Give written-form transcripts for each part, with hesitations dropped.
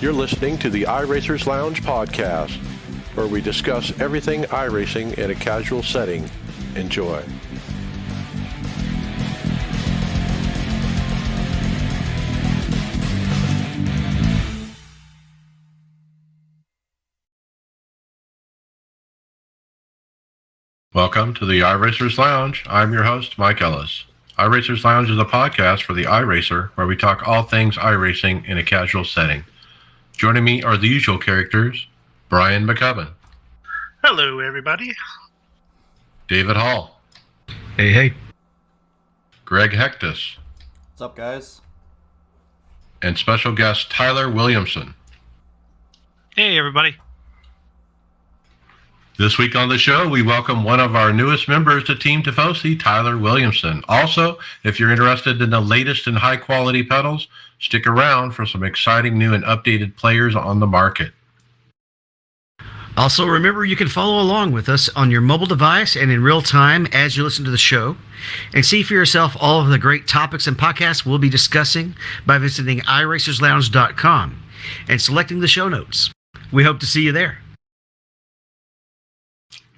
You're listening to the iRacers Lounge podcast, where we discuss everything iRacing in a casual setting. Enjoy. Welcome to the iRacers Lounge. I'm your host, Mike Ellis. iRacers Lounge is a podcast for the iRacer, where we talk all things iRacing in a casual setting. Joining me are the usual characters, Brian McCubbin. Hello, everybody. David Hall. Hey, hey. Greg Hectus. What's up, guys? And special guest Tyler Williamson. Hey, everybody. This week on the show, we welcome one of our newest members to Team Tifosi, Tyler Williamson. Also, if you're interested in the latest in high-quality pedals, stick around for some exciting new and updated players on the market. Also, remember you can follow along with us on your mobile device and in real time as you listen to the show, and see for yourself all of the great topics and podcasts we'll be discussing by visiting iRacersLounge.com and selecting the show notes. We hope to see you there.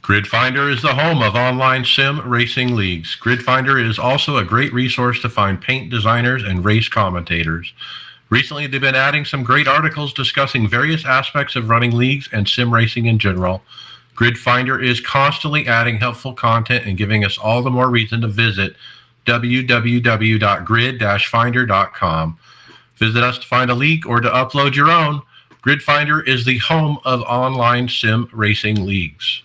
GridFinder is the home of online sim racing leagues. GridFinder is also a great resource to find paint designers and race commentators. Recently, they've been adding some great articles discussing various aspects of running leagues and sim racing in general. GridFinder is constantly adding helpful content and giving us all the more reason to visit www.grid-finder.com. Visit us to find a league or to upload your own. GridFinder is the home of online sim racing leagues.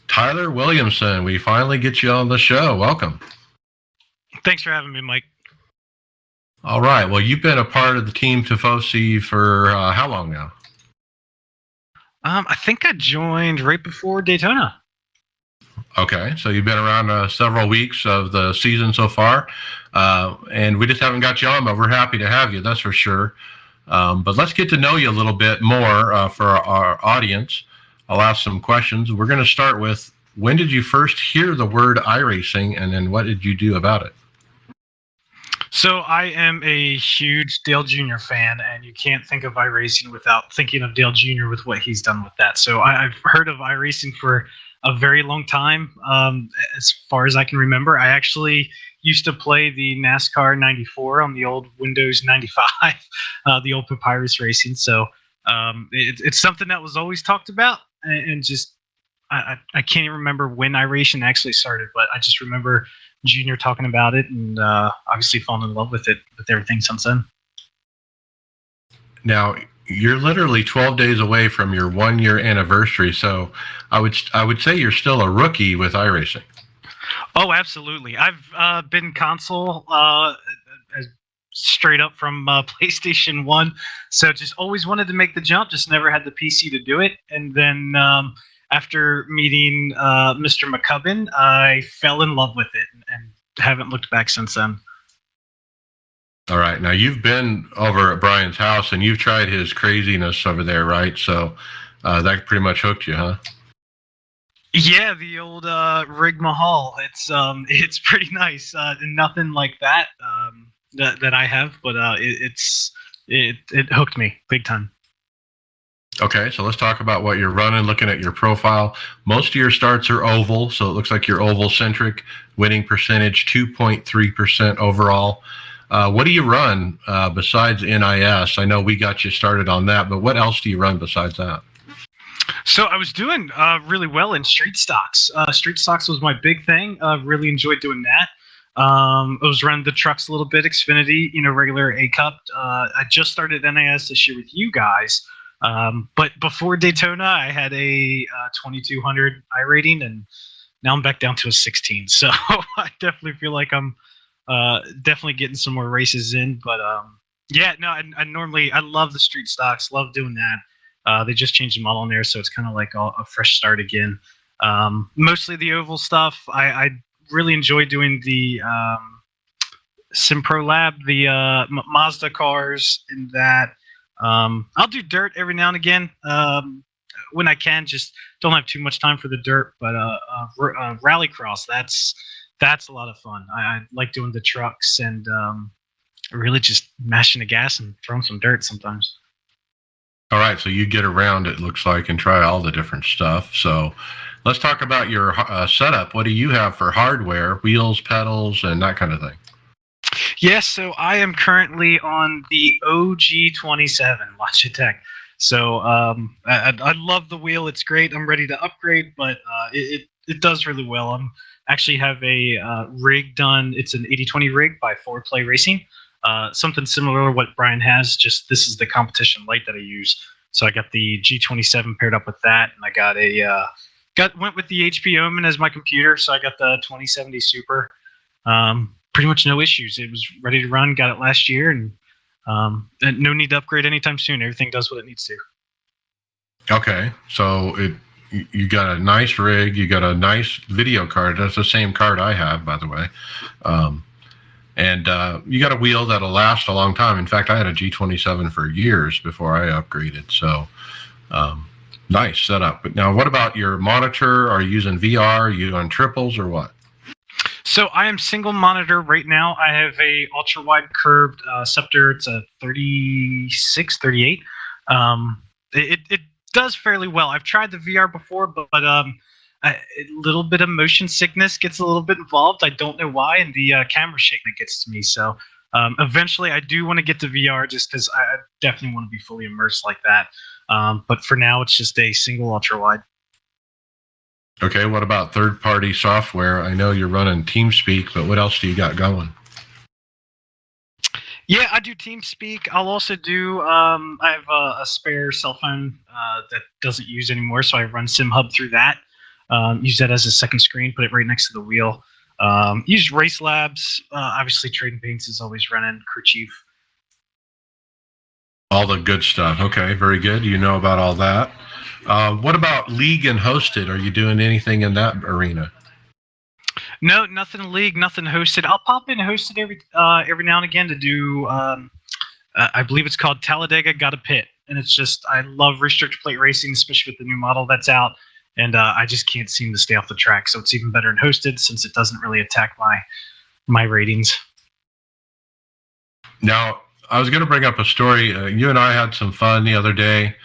Tyler Williamson, we finally get you on the show. Welcome. Thanks for having me, Mike. All right. Well, you've been a part of the Team Tifosi for how long now? I think I joined right before Daytona. Okay. So you've been around several weeks of the season so far. And we just haven't got you on, but we're happy to have you. That's for sure. But let's get to know you a little bit more for our audience. I'll ask some questions. We're going to start with, when did you first hear the word iRacing, and then what did you do about it? So I am a huge Dale Jr. fan, and you can't think of iRacing without thinking of Dale Jr. with what he's done with that. So I've heard of iRacing for a very long time, as far as I can remember. I actually used to play the NASCAR 94 on the old Windows 95, the old Papyrus Racing. So it's something that was always talked about. And just, I can't even remember when iRacing actually started, but I just remember Junior talking about it, and obviously falling in love with it, with everything since then. Now, you're literally 12 days away from your 1-year anniversary, so I would say you're still a rookie with iRacing. Oh, absolutely. I've been console straight up from PlayStation 1, so just always wanted to make the jump, just never had the PC to do it. And then after meeting Mr. McCubbin, I fell in love with it and haven't looked back since then. All right. Now, you've been over at Brian's house, and you've tried his craziness over there, right? So that pretty much hooked you, huh? Yeah, the old Rig Mahal. It's pretty nice. Nothing like that that I have, but it hooked me big time. Okay, so let's talk about what you're running. Looking at your profile, most of your starts are oval, so it looks like you're oval-centric. Winning percentage 2.3% overall. What do you run besides NIS? I know we got you started on that, but what else do you run besides that? So I was doing really well in street stocks. Street stocks was my big thing. Really enjoyed doing that. I was running the trucks a little bit, Xfinity, regular A Cup. I just started NIS this year with you guys. But before Daytona, I had a 2200 iRating, and now I'm back down to a 16. So I definitely feel like I'm definitely getting some more races in. But yeah, no, I love the street stocks, love doing that. They just changed the model in there, so it's kind of like a fresh start again. Mostly the oval stuff. I really enjoy doing the SimPro Lab, the Mazda cars, and that. I'll do dirt every now and again when I can. Just don't have too much time for the dirt. But rallycross, that's a lot of fun. I like doing the trucks and really just mashing the gas and throwing some dirt sometimes. All right, so you get around, it looks like, and try all the different stuff. So let's talk about your setup. What do you have for hardware, wheels, pedals, and that kind of thing? Yes, so I am currently on the OG27 Logitech. So I love the wheel; it's great. I'm ready to upgrade, but it does really well. I'm actually have a rig done. It's an 80/20 rig by 4Play Racing. Something similar to what Brian has. Just this is the competition light that I use. So I got the G27 paired up with that, and I got went with the HP Omen as my computer. So I got the 2070 Super. Pretty much no issues. It was ready to run. Got it last year, and no need to upgrade anytime soon. Everything does what it needs to. Okay, so you got a nice rig, you got a nice video card. That's the same card I have, by the way. And you got a wheel that'll last a long time. In fact, I had a G27 for years before I upgraded. So nice setup. But now, what about your monitor? Are you using VR? Are you on triples or what? So I am single monitor right now. I have a ultra wide curved Scepter. It's a 36, 38. It does fairly well. I've tried the VR before, but a little bit of motion sickness gets a little bit involved. I don't know why, and the camera shake that gets to me. So eventually, I do want to get to VR just because I definitely want to be fully immersed like that. But for now, it's just a single ultra wide. Okay, what about third-party software? I know you're running TeamSpeak, but what else do you got going? Yeah, I do TeamSpeak. I'll also do. I have a spare cell phone that doesn't use anymore, so I run SimHub through that. Use that as a second screen. Put it right next to the wheel. Use Race Labs. Obviously, Trading Paints is always running. Crew Chief. All the good stuff. Okay, very good. You know about all that. What about League and Hosted? Are you doing anything in that arena? No, nothing League, nothing Hosted. I'll pop in Hosted every now and again to do. I believe it's called Talladega Got a Pit, and it's just I love restrictor plate racing, especially with the new model that's out, and I just can't seem to stay off the track. So it's even better in Hosted since it doesn't really attack my ratings. Now, I was going to bring up a story. You and I had some fun the other day.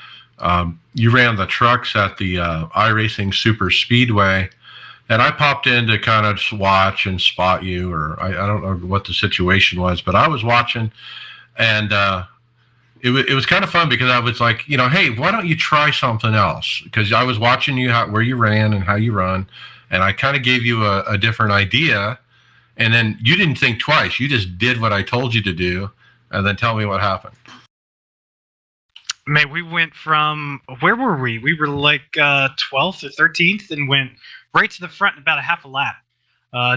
You ran the trucks at the iRacing Super Speedway, and I popped in to kind of watch and spot you, or I don't know what the situation was, but I was watching, and it was kind of fun because I was like, hey, why don't you try something else? Because I was watching you where you ran and how you run, and I kind of gave you a different idea, and then you didn't think twice. You just did what I told you to do, and then tell me what happened. Man, we went from where were we? We were like 12th or 13th, and went right to the front in about a half a lap.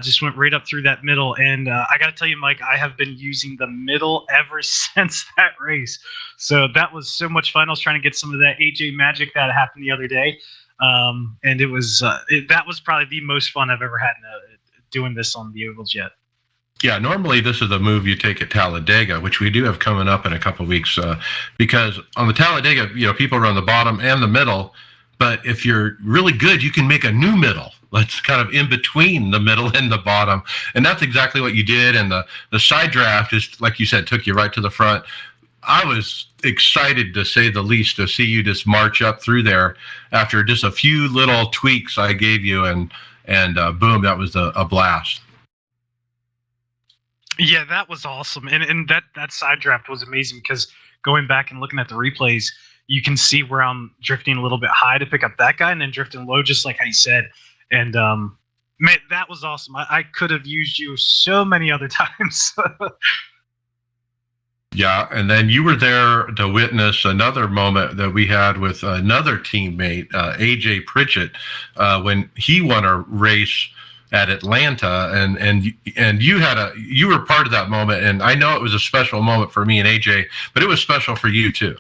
Just went right up through that middle, and I got to tell you, Mike, I have been using the middle ever since that race. So that was so much fun. I was trying to get some of that AJ magic that happened the other day, and it was that was probably the most fun I've ever had doing this on the ovals yet. Yeah, normally this is a move you take at Talladega, which we do have coming up in a couple of weeks, because on the Talladega, people run the bottom and the middle, but if you're really good, you can make a new middle that's kind of in between the middle and the bottom, and that's exactly what you did. And the side draft, just like you said, took you right to the front. I was excited, to say the least, to see you just march up through there after just a few little tweaks I gave you, and boom, that was a blast. Yeah, that was awesome, and that side draft was amazing because going back and looking at the replays, you can see where I'm drifting a little bit high to pick up that guy, and then drifting low, just like how you said. And man, that was awesome. I could have used you so many other times. Yeah, and then you were there to witness another moment that we had with another teammate, AJ Pritchett, when he won a race at Atlanta, and you were part of that moment, and I know it was a special moment for me and AJ, but it was special for you too.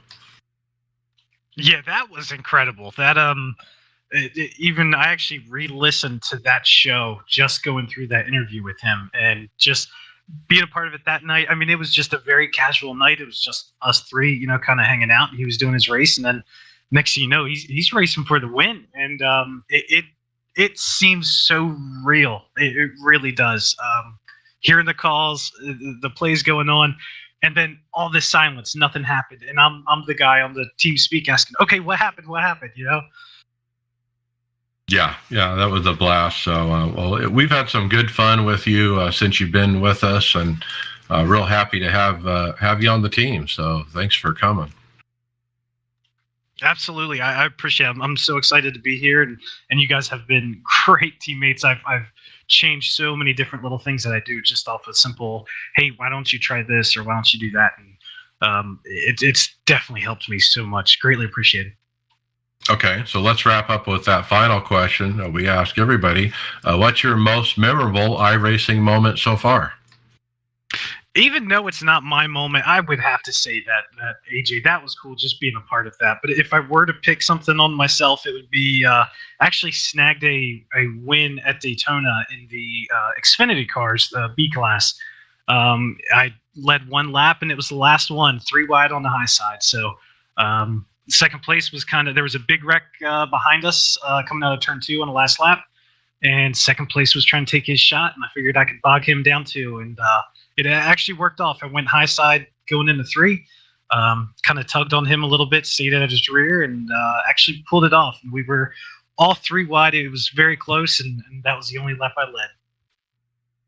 Yeah, that was incredible. That even I actually re-listened to that show just going through that interview with him, and just being a part of it that night. I mean, it was just a very casual night. It was just us three, kind of hanging out. He was doing his race, and then next thing you know, he's racing for the win, and it seems so real. It really does. hearing the calls, the plays going on, and then all this silence, nothing happened, and I'm the guy on the team speak asking, okay, what happened? What happened? You know? Yeah, that was a blast. So, well, we've had some good fun with you since you've been with us, and real happy to have you on the team. So, thanks for coming. Absolutely, I appreciate it. I'm so excited to be here, and you guys have been great teammates. I've changed so many different little things that I do just off a simple, hey, why don't you try this or why don't you do that? And it's definitely helped me so much. Greatly appreciated. Okay, so let's wrap up with that final question that we ask everybody. What's your most memorable iRacing moment so far? Even though it's not my moment, I would have to say that AJ, that was cool just being a part of that. But if I were to pick something on myself, it would be actually snagged a win at Daytona in the Xfinity cars, the B class. I led one lap and it was the last one, 3 wide on the high side. So second place was there was a big wreck behind us coming out of turn 2 on the last lap. And second place was trying to take his shot, and I figured I could bog him down too. And it actually worked off. I went high side going into 3, kind of tugged on him a little bit, stayed at his rear, and actually pulled it off. And we were all 3 wide. It was very close, and that was the only lap I led.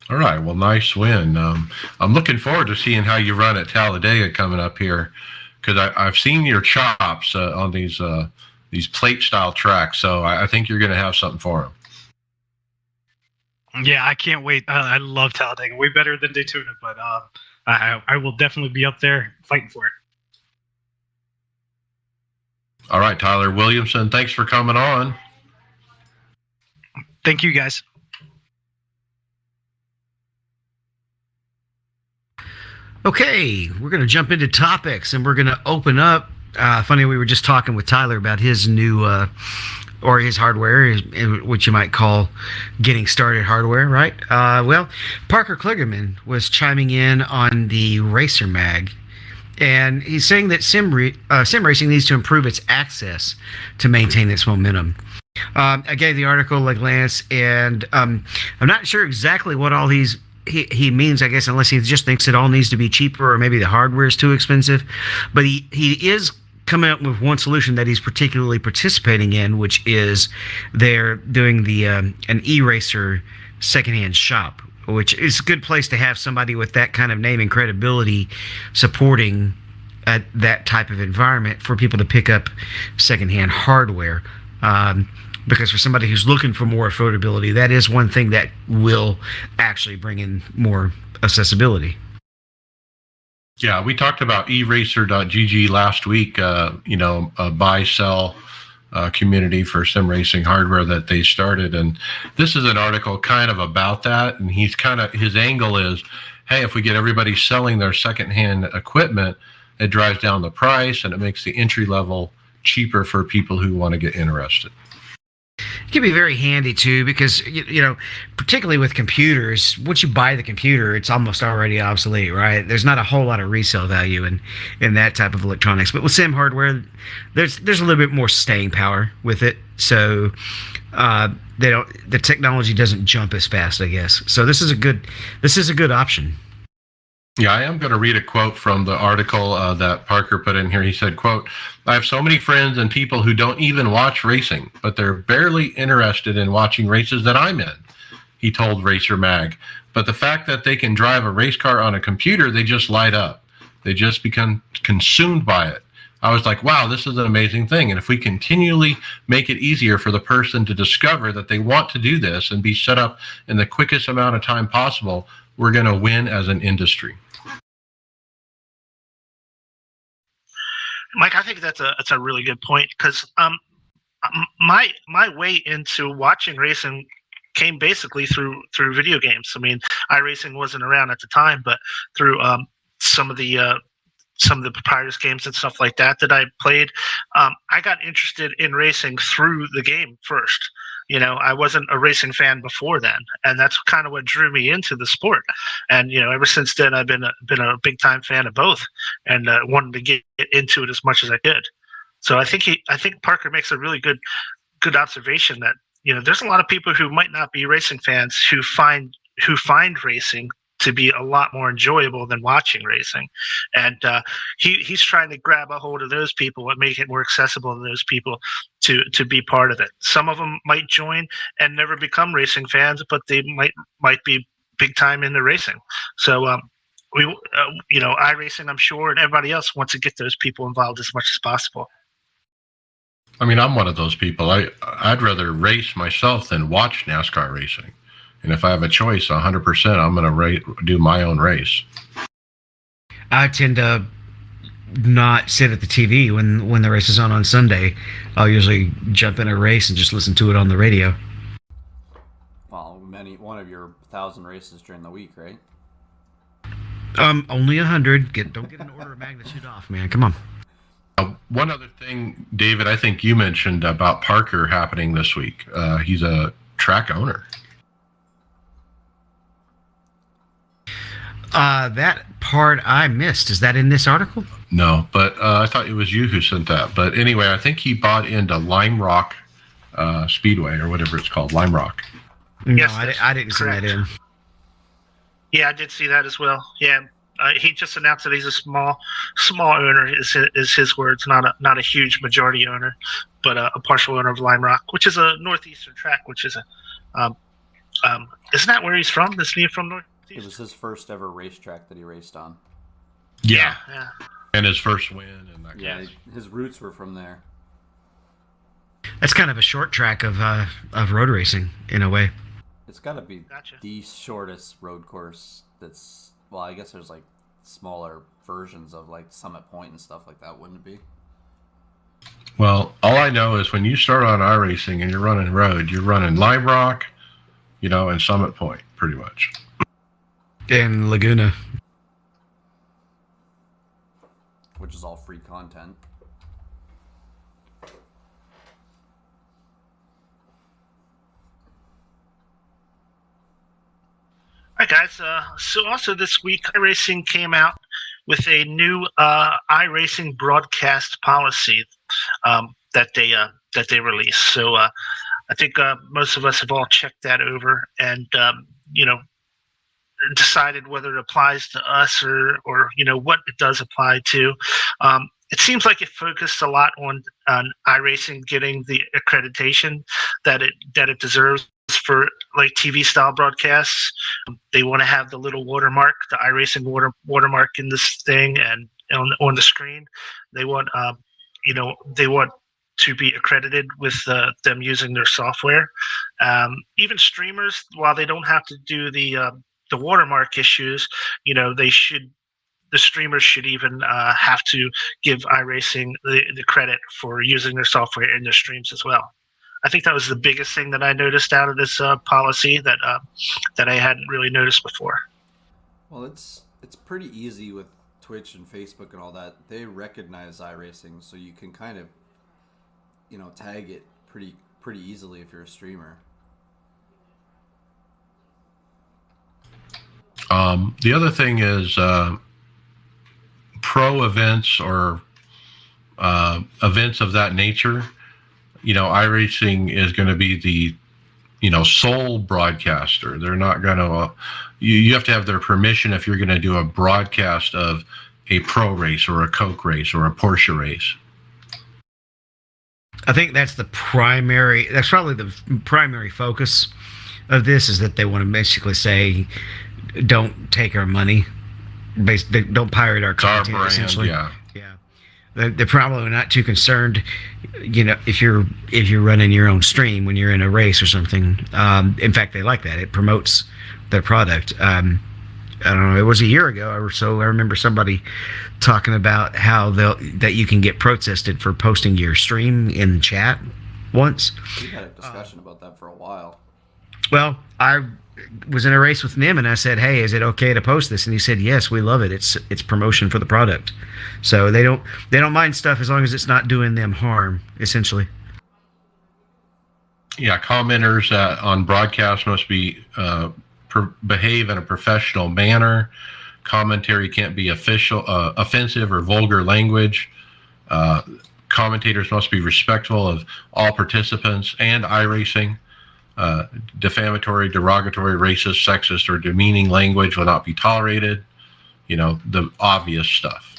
All right, well, nice win. I'm looking forward to seeing how you run at Talladega coming up here, because I've seen your chops on these plate style tracks. So I think you're going to have something for them. Yeah, I can't wait. I love Talladega. Way better than Daytona, but I will definitely be up there fighting for it. All right, Tyler Williamson, thanks for coming on. Thank you, guys. Okay, we're going to jump into topics, and we're going to open up. Funny, we were just talking with Tyler about his new or his hardware, which you might call getting started hardware, right? Well, Parker Kligerman was chiming in on the Racer Mag, and he's saying that sim racing needs to improve its access to maintain its momentum. I gave the article a glance, and I'm not sure exactly what all these he means, I guess, unless he just thinks it all needs to be cheaper or maybe the hardware is too expensive. But he is coming up with one solution that he's particularly participating in, which is they're doing the an iRacer secondhand shop, which is a good place to have somebody with that kind of name and credibility supporting that type of environment for people to pick up secondhand hardware. Because for somebody who's looking for more affordability, that is one thing that will actually bring in more accessibility. Yeah, we talked about eracer.gg last week, a buy-sell community for sim racing hardware that they started. And this is an article kind of about that. And his angle is, hey, if we get everybody selling their secondhand equipment, it drives down the price and it makes the entry level cheaper for people who want to get interested. It can be very handy too, because particularly with computers, once you buy the computer, it's almost already obsolete, right? There's not a whole lot of resale value in that type of electronics. But with sim hardware, there's a little bit more staying power with it, so the technology doesn't jump as fast, I guess. So this is a good option. Yeah, I am going to read a quote from the article that Parker put in here. He said, quote, "I have so many friends and people who don't even watch racing, but they're barely interested in watching races that I'm in," he told Racer Mag. "But the fact that they can drive a race car on a computer, they just light up. They just become consumed by it." I was like, wow, this is an amazing thing. And if we continually make it easier for the person to discover that they want to do this and be set up in the quickest amount of time possible, we're going to win as an industry. Mike, I think that's a really good point, because my way into watching racing came basically through video games. I mean, iRacing wasn't around at the time, but through some of the proprietors games and stuff like that I played, I got interested in racing through the game first. I wasn't a racing fan before then, and that's kind of what drew me into the sport. And ever since then, I've been a big time fan of both, and wanted to get into it as much as I could. So I think Parker makes a really good observation that there's a lot of people who might not be racing fans who find racing to be a lot more enjoyable than watching racing. And he's trying to grab a hold of those people and make it more accessible to those people to be part of it. Some of them might join and never become racing fans, but they might be big time into racing. So iRacing, I'm sure, and everybody else wants to get those people involved as much as possible. I mean, I'm one of those people. I'd rather race myself than watch NASCAR racing. And if I have a choice, 100%, I'm going to do my own race. I tend to not sit at the TV when the race is on Sunday. I'll usually jump in a race and just listen to it on the radio. Well, one of your 1,000 races during the week, right? Only 100. Don't get an order of magnitude off, man. Come on. One other thing, David, I think you mentioned about Parker happening this week. He's a track owner. That part I missed. Is that in this article? No, but I thought it was you who sent that. But anyway, I think he bought into Lime Rock Speedway or whatever it's called, Lime Rock. No, Yes, I didn't see that in. Yeah, I did see that as well. Yeah, he just announced that he's a small owner. Is his words, not a huge majority owner, but a partial owner of Lime Rock, which is a northeastern track. Which is isn't that where he's from? Isn't he from Northeast? It was his first ever racetrack that he raced on. Yeah. Yeah. And his first win. And that Yeah, his roots were from there. That's kind of a short track of road racing in a way. It's got to be Gotcha. the shortest road course that's, well, I guess there's like smaller versions of like Summit Point and stuff like that, wouldn't it be? Well, all I know is when you start on iRacing and you're running road, you're running Lime Rock, and Summit Point, pretty much. In Laguna. Which is all free content. All right, guys. So also this week, iRacing came out with a new iRacing broadcast policy that they released. So I think most of us have all checked that over and decided whether it applies to us or what it does apply to. It seems like it focused a lot on iRacing getting the accreditation that it deserves for like TV style broadcasts. They want to have the little watermark, the iRacing watermark in this thing and on the screen. They want they want to be accredited with them using their software. Even streamers, while they don't have to do the watermark issues, the streamers should even have to give iRacing the credit for using their software in their streams as well. I think that was the biggest thing that I noticed out of this policy that I hadn't really noticed before. Well, it's pretty easy with Twitch and Facebook and all that. They recognize iRacing, so you can kind of tag it pretty easily if you're a streamer. The other thing is pro events or events of that nature. iRacing is going to be the sole broadcaster. They're not going to. You have to have their permission if you're going to do a broadcast of a pro race or a Coke race or a Porsche race. I think that's probably the primary focus of this, is that they want to basically say, don't take our money, don't pirate our content, our brand, essentially. Yeah. They're probably not too concerned, if you're running your own stream when you're in a race or something. In fact, they like that. It promotes their product. I don't know. It was a year ago or so. I remember somebody talking about how that you can get protested for posting your stream in chat once. We had a discussion about that for a while. Well, I was in a race with Nim and I said, "Hey, is it okay to post this?" And he said, "Yes, we love it. It's promotion for the product." So they don't mind stuff as long as it's not doing them harm, essentially. Yeah, commenters on broadcast must be behave in a professional manner. Commentary can't be offensive or vulgar language. Commentators must be respectful of all participants and iRacing. defamatory, derogatory, racist, sexist, or demeaning language will not be tolerated. The obvious stuff.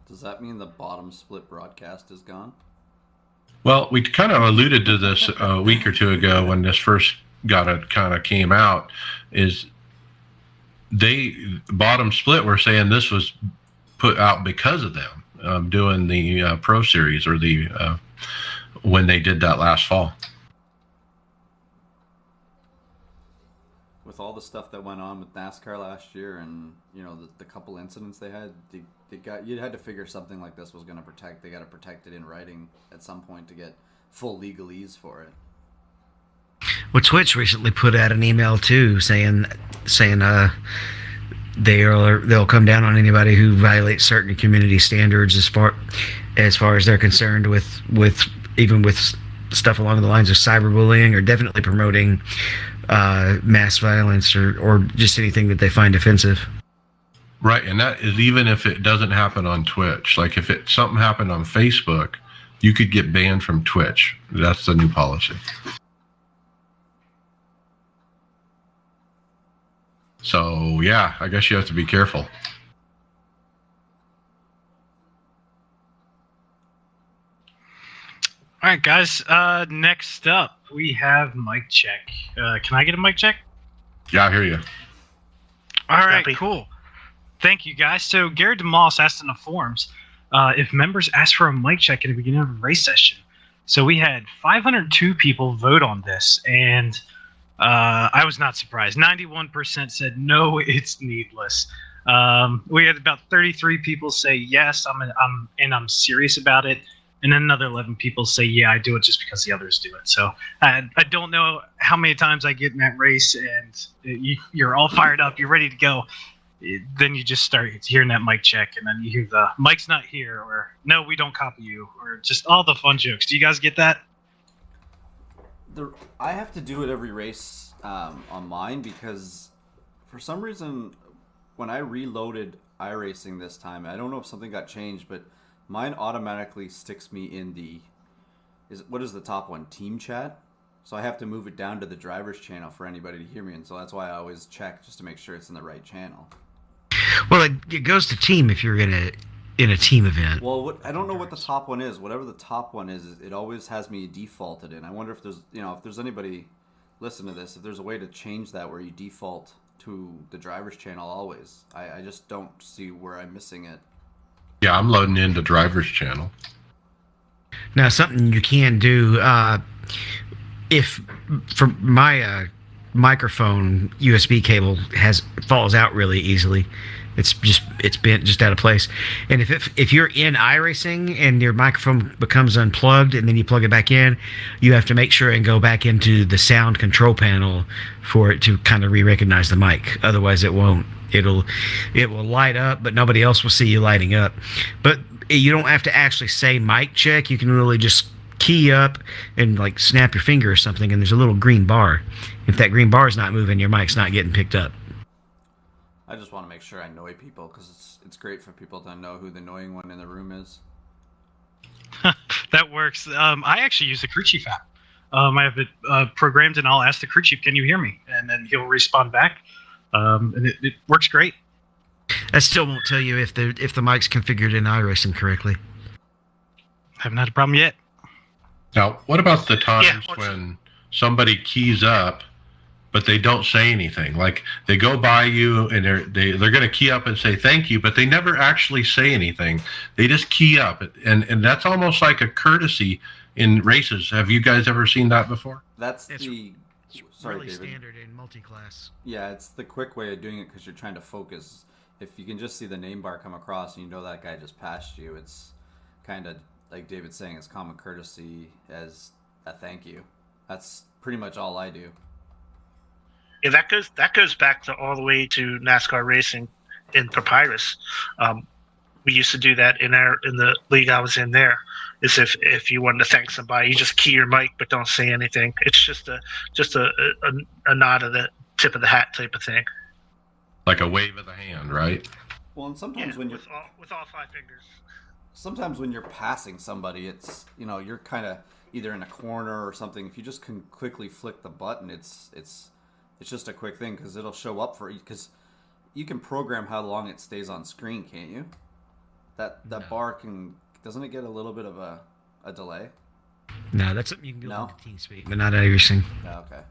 Does that mean the bottom split broadcast is gone? Well, we kind of alluded to this a week or two ago when this first came out. Is bottom split were saying this was put out because of them doing the Pro Series or the when they did that last fall. With all the stuff that went on with NASCAR last year, and the couple incidents they had, you had to figure something like this was going to protect. They got to protect it in writing at some point to get full legalese for it. Well, Twitch recently put out an email too, saying they'll come down on anybody who violates certain community standards as far as they're concerned with even with stuff along the lines of cyberbullying or definitely promoting mass violence or just anything that they find offensive. Right, and that is even if it doesn't happen on Twitch. Like if something happened on Facebook, you could get banned from Twitch. That's the new policy. So yeah, I guess you have to be careful. All right, guys. Next up, we have mic check. Can I get a mic check? Yeah, I hear you. All right, cool. Thank you, guys. So Gary DeMoss asked in the forums if members asked for a mic check at the beginning of a race session. So we had 502 people vote on this, and I was not surprised. 91% said no, it's needless. We had about 33 people say yes, I'm serious about it. And then another 11 people say, yeah, I do it just because the others do it. So I don't know how many times I get in that race and you're all fired up, you're ready to go. Then you just start hearing that mic check, and then you hear the mic's not here, or no, we don't copy you, or just all the fun jokes. Do you guys get that? I have to do it every race on mine because for some reason when I reloaded iRacing this time, I don't know if something got changed, but mine automatically sticks me in what is the top one? Team chat. So I have to move it down to the driver's channel for anybody to hear me, and so that's why I always check just to make sure it's in the right channel. Well, it goes to team if you're in a team event. Well, I don't know what the top one is. Whatever the top one is, it always has me defaulted in. I wonder if there's anybody listening to this, if there's a way to change that where you default to the driver's channel always. I just don't see where I'm missing it. Yeah, I'm loading into driver's channel. Now, something you can do, if for my microphone USB cable falls out really easily, it's bent just out of place. And if you're in iRacing and your microphone becomes unplugged and then you plug it back in, you have to make sure and go back into the sound control panel for it to kind of re-recognize the mic. Otherwise, it won't. It will light up, but nobody else will see you lighting up. But you don't have to actually say mic check. You can really just key up and like snap your finger or something, and there's a little green bar. If that green bar is not moving, your mic's not getting picked up. I just want to make sure I annoy people because it's great for people to know who the annoying one in the room is. That works. I actually use the crew chief app. I have it programmed, and I'll ask the crew chief, "Can you hear me?" And then he'll respond back. And it works great. That still won't tell you if the mic's configured in iRacing correctly. Haven't had a problem yet. Now, what about the times when somebody keys up, but they don't say anything? Like they go by you and they're going to key up and say thank you, but they never actually say anything. They just key up, and that's almost like a courtesy in races. Have you guys ever seen that before? It's Sorry, really David. Standard in multi-class. Yeah, it's the quick way of doing it because you're trying to focus. If you can just see the name bar come across and you know that guy just passed you, it's kind of like David's saying, it's common courtesy as a thank you. That's pretty much all I do. Yeah, that goes back to all the way to NASCAR racing in Papyrus. We used to do that in the league I was in there. Is if you wanted to thank somebody, you just key your mic but don't say anything. It's just a nod of the tip of the hat type of thing. Like a wave of the hand, right? Well, and sometimes when with all 5 fingers. sometimes when you're passing somebody, it's, you're kind of either in a corner or something. If you just can quickly flick the button, it's just a quick thing, because it'll show up for you, because you can program how long it stays on screen, can't you? That bar doesn't it get a little bit of a delay? No, that's something you can build No? into TeamSpeak, but not iRacing. Oh, okay.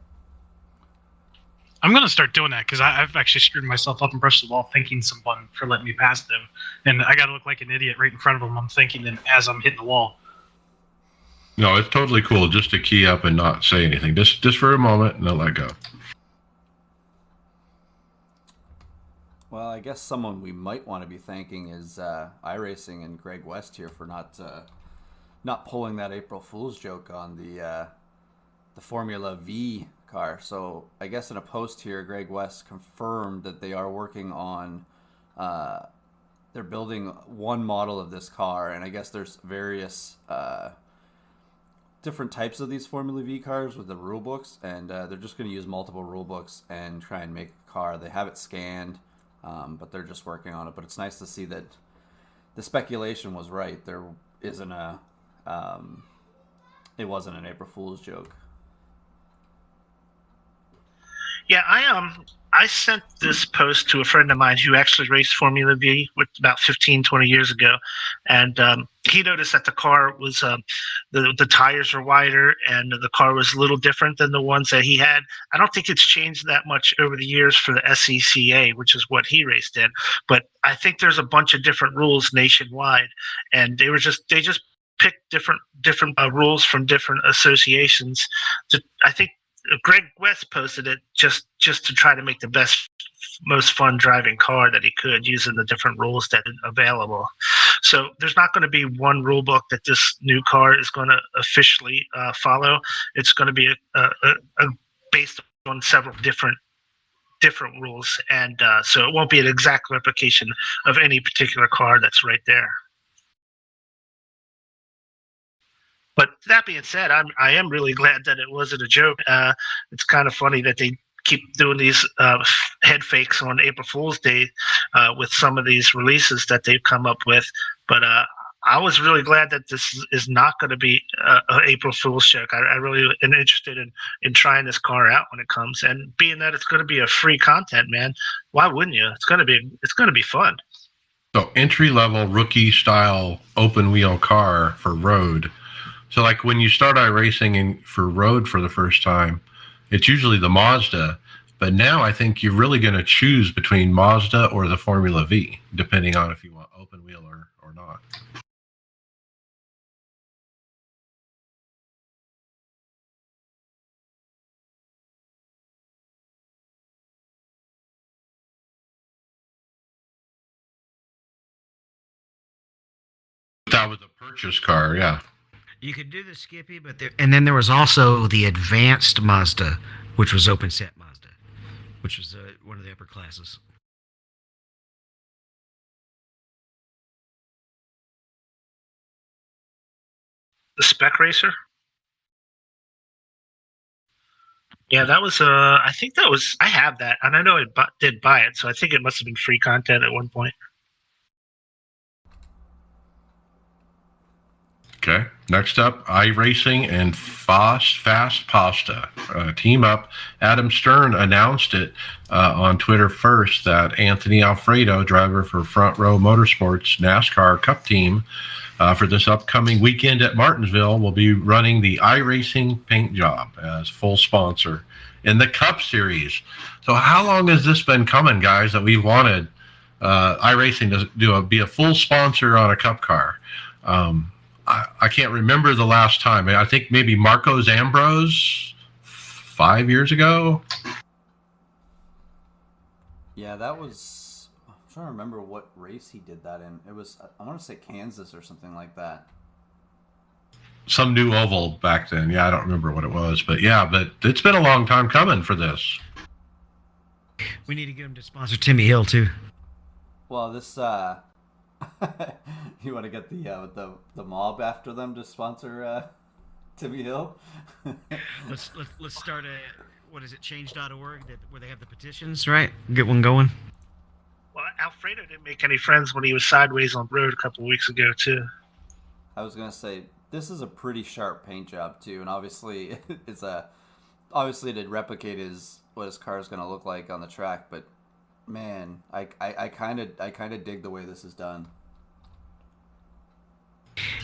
I'm gonna start doing that because I've actually screwed myself up and brushed the wall thanking someone for letting me pass them, and I gotta look like an idiot right in front of them. I'm thanking them as I'm hitting the wall. No, it's totally cool just to key up and not say anything, just for a moment, and then let go. Well, I guess someone we might want to be thanking is iRacing and Greg West here for not pulling that April Fool's joke on the Formula V car. So I guess in a post here, Greg West confirmed that they are working on they're building one model of this car, and I guess there's various different types of these Formula V cars with the rule books, and they're just going to use multiple rule books and try and make a car. They have it scanned, but they're just working on it. But it's nice to see that the speculation was right. There isn't it wasn't an April Fool's joke. Yeah, I sent this post to a friend of mine who actually raced Formula V about 15, 20 years ago, and he noticed that the car was the tires are wider and the car was a little different than the ones that he had. I don't think it's changed that much over the years for the SECA, which is what he raced in, but I think there's a bunch of different rules nationwide, and they just picked different rules from different associations. I think Greg West posted it just to try to make the most fun driving car that he could, using the different rules that are available. So there's not going to be one rule book that this new car is going to officially follow. It's going to be based on several different rules, and so it won't be an exact replication of any particular car that's right there. But that being said, I am really glad that it wasn't a joke. It's kind of funny that they keep doing these head fakes on April Fool's Day with some of these releases that they've come up with. But I was really glad that this is not going to be an April Fool's joke. I really am interested in trying this car out when it comes, and being that it's going to be a free content, man. Why wouldn't you? It's going to be fun. So entry-level rookie-style open-wheel car for road. So like when you start iRacing for road for the first time, it's usually the Mazda. But now I think you're really going to choose between Mazda or the Formula V, depending on if you want open wheel or not. That was a purchase car, yeah. You could do the Skippy, and then there was also the advanced Mazda, which was open set Mazda, which was one of the upper classes. The Spec Racer. Yeah, that was. I think that was. I have that, and I know I did buy it, so I think it must have been free content at one point. Okay. Next up, iRacing and Fast Pasta team up. Adam Stern announced it on Twitter first that Anthony Alfredo, driver for Front Row Motorsports NASCAR Cup team, for this upcoming weekend at Martinsville, will be running the iRacing paint job as full sponsor in the Cup Series. So how long has this been coming, guys, that we've wanted iRacing to be a full sponsor on a Cup car? I can't remember the last time. I think maybe Marcos Ambrose 5 years ago. Yeah, that was. I'm trying to remember what race he did that in. It was, I want to say Kansas or something like that. Some new oval back then. Yeah, I don't remember what it was, but it's been a long time coming for this. We need to get him to sponsor Timmy Hill too. Well, this you want to get the mob after them to sponsor Timmy Hill? let's start a, what is it, change.org, where they have the petitions, right? Get one going. Well, Alfredo didn't make any friends when he was sideways on the road a couple weeks ago too. I was gonna say this is a pretty sharp paint job too, and obviously obviously to replicate what his car is gonna look like on the track. But man, I kind of dig the way this is done.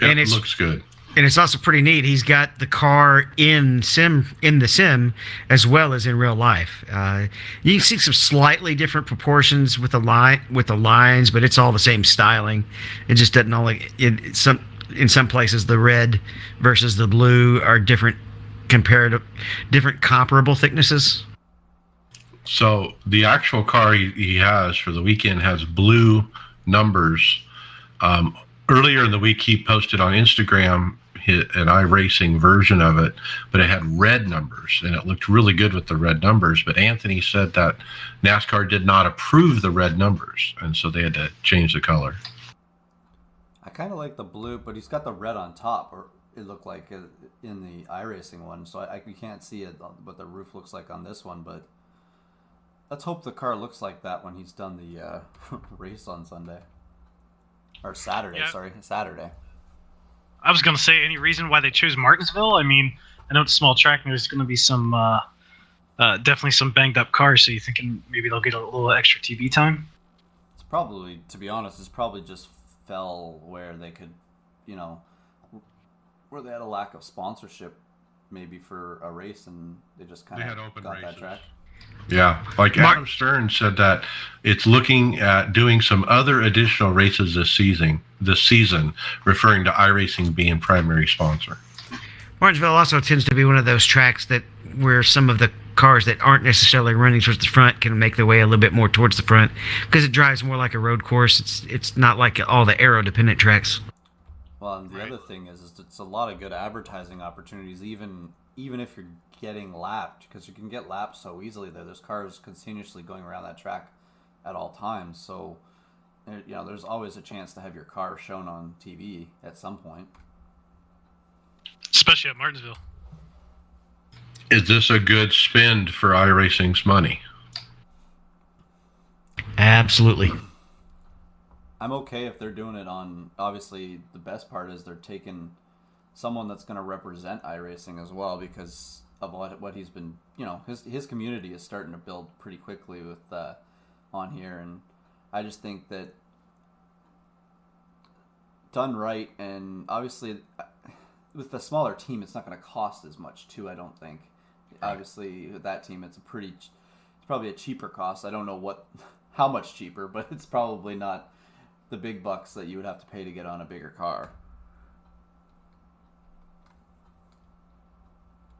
And it looks good. And it's also pretty neat. He's got the car in the sim as well as in real life. You can see some slightly different proportions with the lines, but it's all the same styling. It just doesn't all like in some places the red versus the blue are different comparable thicknesses. So the actual car he has for the weekend has blue numbers. Earlier in the week, he posted on Instagram an iRacing version of it, but it had red numbers, and it looked really good with the red numbers. But Anthony said that NASCAR did not approve the red numbers, and so they had to change the color. I kind of like the blue, but he's got the red on top, or it looked like in the iRacing one, so you can't see what the roof looks like on this one, but let's hope the car looks like that when he's done the race on Sunday. Or Saturday, Yeah. sorry. Saturday. I was going to say, any reason why they chose Martinsville? I mean, I know it's a small track, and there's going to be some, definitely some banged up cars, so you're thinking maybe they'll get a little extra TV time? It's probably, to be honest, it's probably just fell where they could, where they had a lack of sponsorship maybe for a race, and they just kind of got races. that track. Yeah, like Adam Stern said that it's looking at doing some other additional races this season, referring to iRacing being primary sponsor. Martinsville also tends to be one of those tracks where some of the cars that aren't necessarily running towards the front can make their way a little bit more towards the front because it drives more like a road course. It's not like all the aero-dependent tracks. Well, and the other thing is it's a lot of good advertising opportunities, even if you're getting lapped, because you can get lapped so easily there. There's cars continuously going around that track at all times, so there's always a chance to have your car shown on TV at some point. Especially at Martinsville. Is this a good spend for iRacing's money? Absolutely. I'm okay if they're doing it on, obviously the best part is they're taking someone that's going to represent iRacing as well, because of what he's been, his community is starting to build pretty quickly with on here, and I just think that done right, and obviously with the smaller team, it's not going to cost as much too. I don't think. Right. Obviously, with that team, it's probably a cheaper cost. I don't know how much cheaper, but it's probably not the big bucks that you would have to pay to get on a bigger car.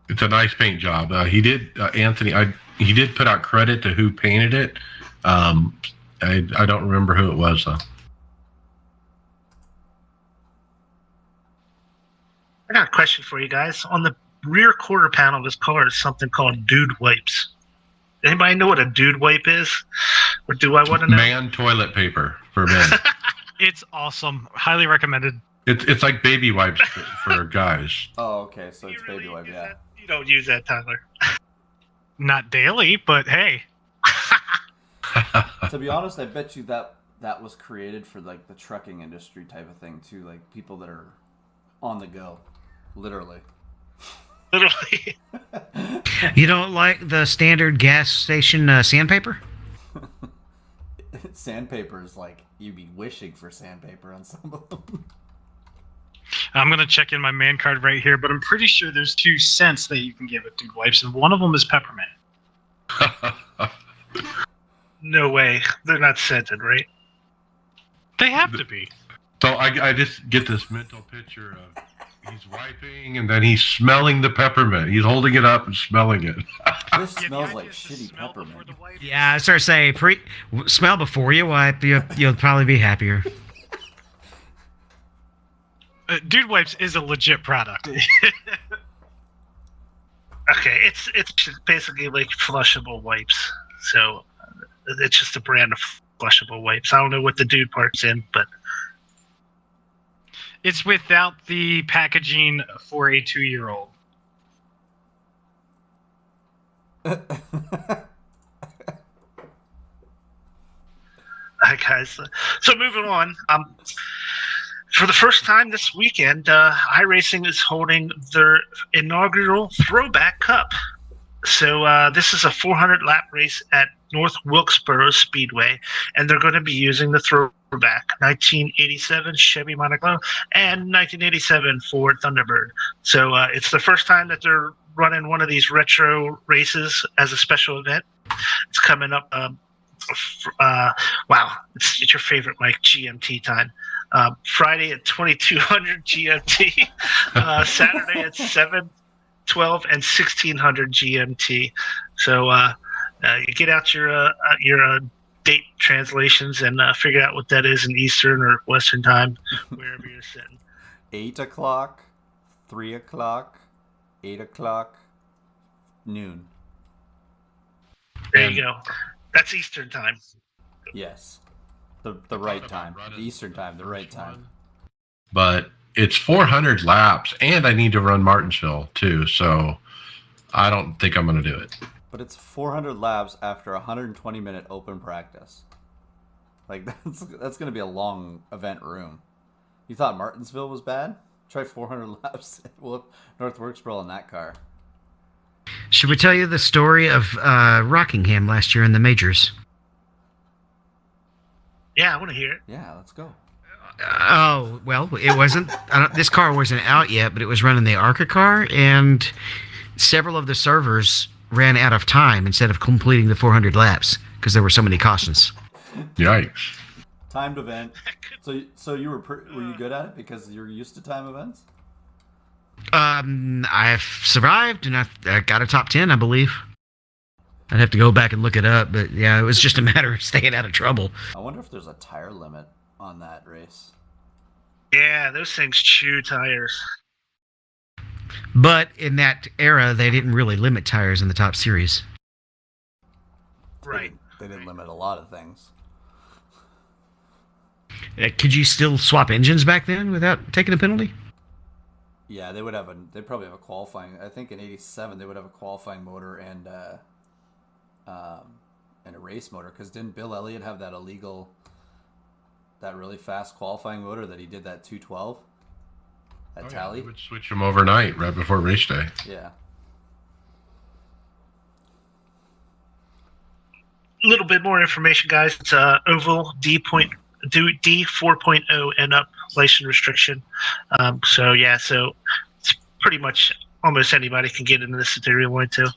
It's a nice paint job. He did, Anthony. He did put out credit to who painted it. I don't remember who it was though. I got a question for you guys. On the rear quarter panel of this car is something called dude wipes. Anybody know what a dude wipe is? Or do I want to know? Man toilet paper for men. It's awesome. Highly recommended. It's like baby wipes for guys. Oh, okay. So it's baby wipe, yeah. You don't use that, Tyler. Not daily, but hey. To be honest, I bet you that was created for like the trucking industry type of thing too, like people that are on the go, literally. Literally. You don't like the standard gas station sandpaper? Sandpaper is like you'd be wishing for sandpaper on some of them. I'm going to check in my man card right here, but I'm pretty sure there's 2 scents that you can get with dude wipes, and one of them is peppermint. No way. They're not scented, right? They have to be. So I just get this mental picture of he's wiping and then he's smelling the peppermint. He's holding it up and smelling it. This smells like shitty peppermint. Yeah, I start saying smell before you wipe. You'll probably be happier. Dude wipes is a legit product. Okay, it's basically like flushable wipes. So it's just a brand of flushable wipes. I don't know what the dude part's in, but It's without the packaging for a 2-year-old. I guys. So moving on. For the first time this weekend, iRacing is holding their inaugural Throwback Cup. So this is a 400-lap race at North Wilkesboro Speedway, and they're going to be using the Throwback 1987 Chevy Monteclair and 1987 Ford Thunderbird. So it's the first time that they're running one of these retro races as a special event. It's coming up. Wow, it's your favorite, Mike, GMT time. Friday at 2200 GMT, Saturday at 7, 12, and 1600 GMT. So you get out your date translations and figure out what that is in Eastern or Western time, wherever you're sitting. 8 o'clock, 3 o'clock, 8 o'clock, noon. There you go. That's Eastern time. Yes. The right time. The Eastern time, the right time. But it's 400 laps, and I need to run Martinsville too, so I don't think I'm going to do it. But it's 400 laps after a 120-minute open practice. Like, that's going to be a long event room. You thought Martinsville was bad? Try 400 laps at North Wilkesboro in that car. Should we tell you the story of Rockingham last year in the majors? Yeah, I want to hear it. Yeah, let's go. Oh, well, it wasn't. This car wasn't out yet, but it was running the ARCA car, and several of the servers ran out of time instead of completing the 400 laps because there were so many cautions. Yikes. Timed event. So you were you good at it because you're used to time events? I've survived, and I got a top 10, I believe. I'd have to go back and look it up, but yeah, it was just a matter of staying out of trouble. I wonder if there's a tire limit on that race. Yeah, those things chew tires. But in that era, they didn't really limit tires in the top series. Right. They didn't limit a lot of things. Could you still swap engines back then without taking a penalty? Yeah, they'd probably have a qualifying. I think in '87 they would have a qualifying motor and a race motor. Because didn't Bill Elliott have that really fast qualifying motor that he did that 212? That Tally? Yeah, we would switch them overnight right before race day. Yeah. A little bit more information, guys. It's oval D4.0 and up license restriction. So it's pretty much almost anybody can get into this if they really want to.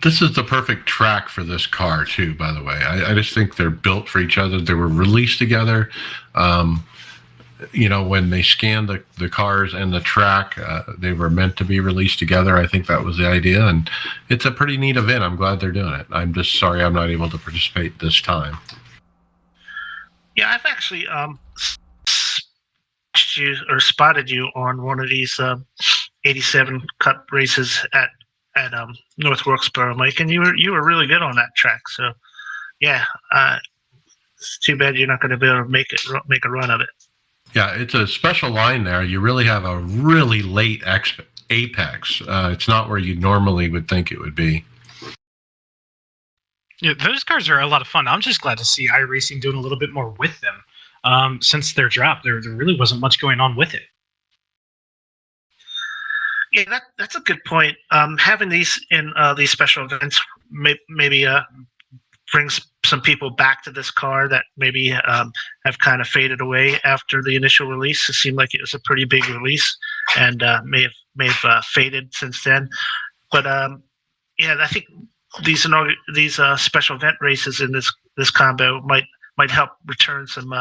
This is the perfect track for this car too, by the way. I just think they're built for each other. They were released together. When they scanned the cars and the track, they were meant to be released together. I think that was the idea, and it's a pretty neat event. I'm glad they're doing it. I'm just sorry I'm not able to participate this time. Yeah, I've actually spotted you on one of these 87 Cup races at North Wilkesboro, Mike, and you were really good on that track. So, yeah, it's too bad you're not going to be able to make a run of it. Yeah, it's a special line there. You really have a really late apex. It's not where you normally would think it would be. Yeah, those cars are a lot of fun. I'm just glad to see iRacing doing a little bit more with them. Since their drop, there really wasn't much going on with it. Yeah, that's a good point. Having these in these special events maybe brings some people back to this car that maybe have kind of faded away after the initial release. It seemed like it was a pretty big release and may have faded since then. But yeah, I think these special event races in this combo might help return some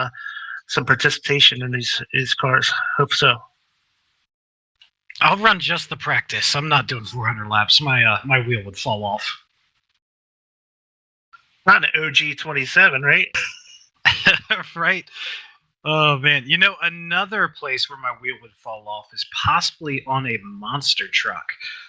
participation in these cars. Hope so. I'll run just the practice. I'm not doing 400 laps. My wheel would fall off. Not an OG 27, right? Right. Oh man, another place where my wheel would fall off is possibly on a monster truck.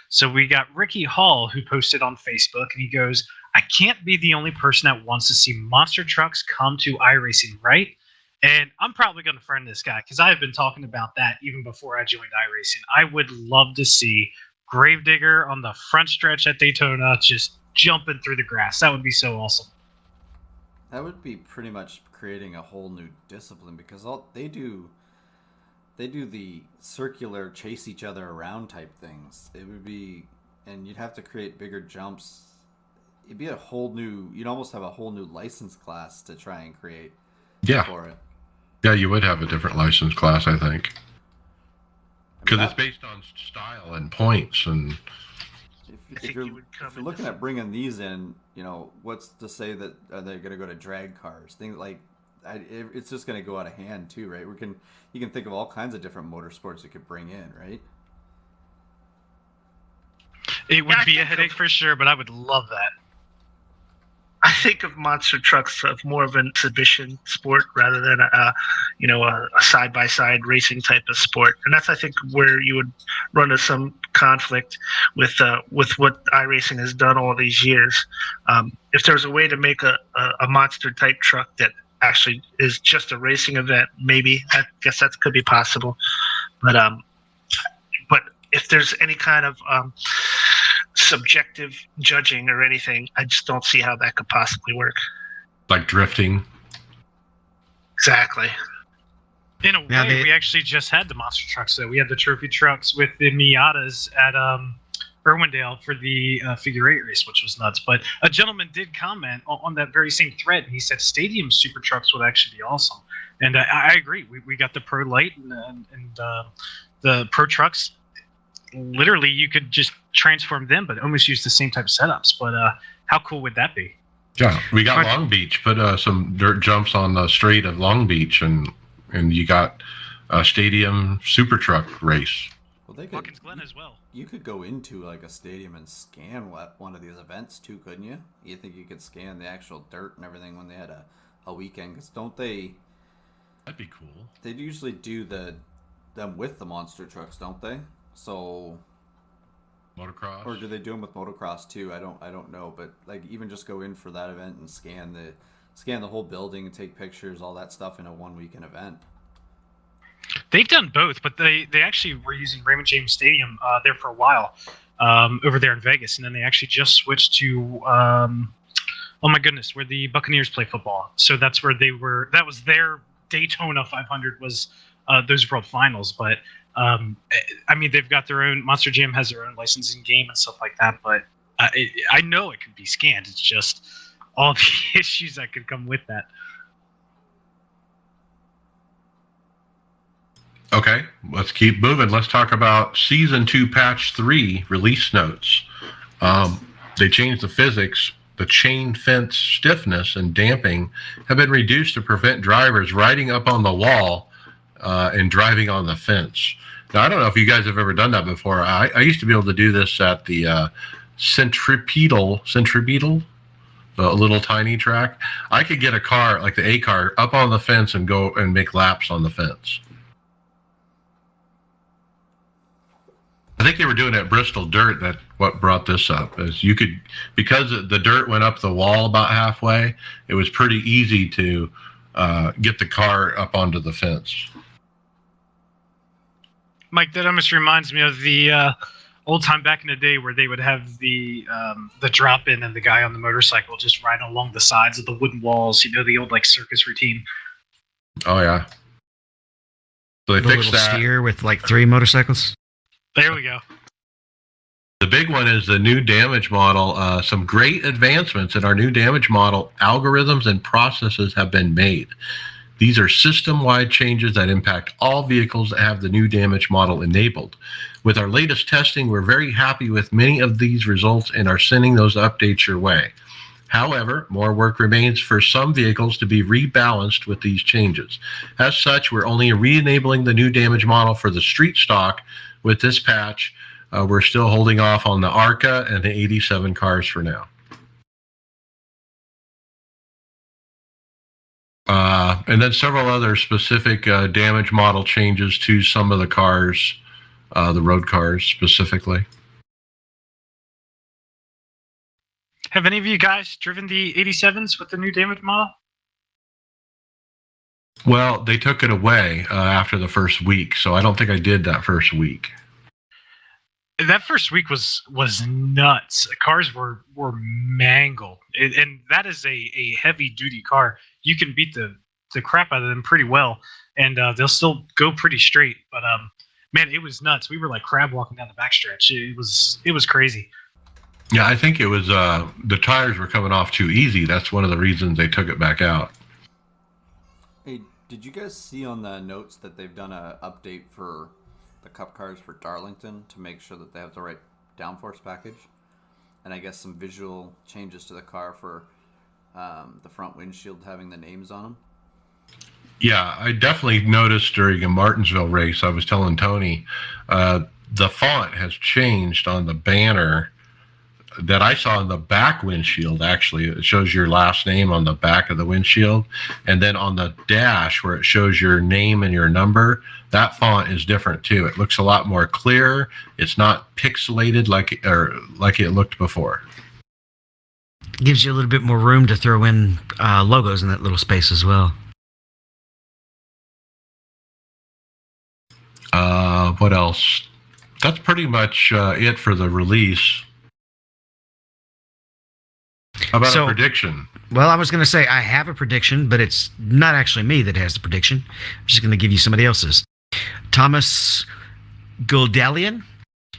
So we got Ricky Hall who posted on Facebook, and he goes, "I can't be the only person that wants to see monster trucks come to iRacing, right?" And I'm probably going to friend this guy because I've been talking about that even before I joined iRacing. I would love to see Gravedigger on the front stretch at Daytona just jumping through the grass. That would be so awesome. That would be pretty much creating a whole new discipline because they do the circular chase each other around type things. It would be, and you'd have to create bigger jumps. It'd be a whole new. You'd almost have a whole new license class to try and create Yeah. for it. Yeah, you would have a different license class, I think. Because it's that- based on style and points. And if you're looking at bringing these in, what's to say that they're going to go to drag cars? Things like it's just going to go out of hand too, right? You can think of all kinds of different motorsports you could bring in, right? It would be a headache for sure, but I would love that. I think of monster trucks of more of an exhibition sport rather than a side-by-side racing type of sport, and that's I think where you would run into some conflict with what iRacing has done all these years. If there's a way to make a monster type truck that actually is just a racing event, maybe I guess that could be possible, but if there's any kind of subjective judging or anything, I just don't see how that could possibly work. like drifting. Exactly. In a way, we actually just had the monster trucks. So we had the trophy trucks with the Miatas at Irwindale for the figure 8 race, which was nuts. But a gentleman did comment on that very same thread, and he said stadium super trucks would actually be awesome. And I agree. We got the Pro Light and the Pro trucks. Literally, you could just transform them, but almost use the same type of setups. But how cool would that be? Yeah, we got Long Beach. Put some dirt jumps on the straight of Long Beach, and you got a stadium super truck race. Well, Watkins Glen as well. You could go into like a stadium and scan one of these events too, couldn't you? You think you could scan the actual dirt and everything when they had a weekend? Because don't they? That'd be cool. They usually do them with the monster trucks, don't they? So Motocross, or do they do them with motocross too? I don't know, but like even just go in for that event and scan the whole building and take pictures, all that stuff in a 1 weekend event. They've done both, but they actually were using Raymond James Stadium there for a while over there in Vegas, and then they actually just switched to oh my goodness, where the Buccaneers play football. So that's where they were. That was their Daytona 500 was those World Finals, but. I mean, they've got their own. Monster Jam has their own licensing game and stuff like that. But I know it could be scanned. It's just all the issues that could come with that. Okay, let's keep moving. Let's talk about Season 2 Patch 3 release notes. They changed the physics. The chain fence stiffness and damping have been reduced to prevent drivers riding up on the wall and driving on the fence. Now, I don't know if you guys have ever done that before. I used to be able to do this at the centripetal, the little tiny track. I could get a car, like the A car, up on the fence and go and make laps on the fence. I think they were doing it at Bristol Dirt. That what brought this up is you could, because the dirt went up the wall about halfway, it was pretty easy to get the car up onto the fence. Mike, that almost reminds me of the old time back in the day where they would have the drop in and the guy on the motorcycle just riding along the sides of the wooden walls. You know, the old like circus routine. Oh yeah. So they The fixed little that. steer with like 3 motorcycles. There we go. The big one is the new damage model. Some great advancements in our new damage model algorithms and processes have been made. These are system-wide changes that impact all vehicles that have the new damage model enabled. With our latest testing, we're very happy with many of these results and are sending those updates your way. However, more work remains for some vehicles to be rebalanced with these changes. As such, we're only re-enabling the new damage model for the street stock with this patch. We're still holding off on the ARCA and the 87 cars for now. And then several other specific damage model changes to some of the cars, the road cars specifically. Have any of you guys driven the 87s with the new damage model? Well, they took it away after the first week, so I don't think I did that first week. That first week was nuts. Cars were mangled, and that is a heavy duty car. You can beat the crap out of them pretty well, and they'll still go pretty straight. But man, it was nuts. We were like crab walking down the backstretch. It was crazy. Yeah, I think it was the tires were coming off too easy. That's one of the reasons they took it back out. Hey, did you guys see on the notes that they've done a update for the Cup cars for Darlington to make sure that they have the right downforce package? And I guess some visual changes to the car for the front windshield having the names on them. Yeah, I definitely noticed during a Martinsville race, I was telling Tony, the font has changed on the banner that I saw in the back windshield. Actually, it shows your last name on the back of the windshield, and then on the dash where it shows your name and your number, that font is different too. It looks a lot more clear. It's not pixelated like it looked before. Gives you a little bit more room to throw in logos in that little space as well. What else? That's pretty much it for the release. How about a prediction? Well, I was going to say I have a prediction, but it's not actually me that has the prediction. I'm just going to give you somebody else's. Thomas Goldalian,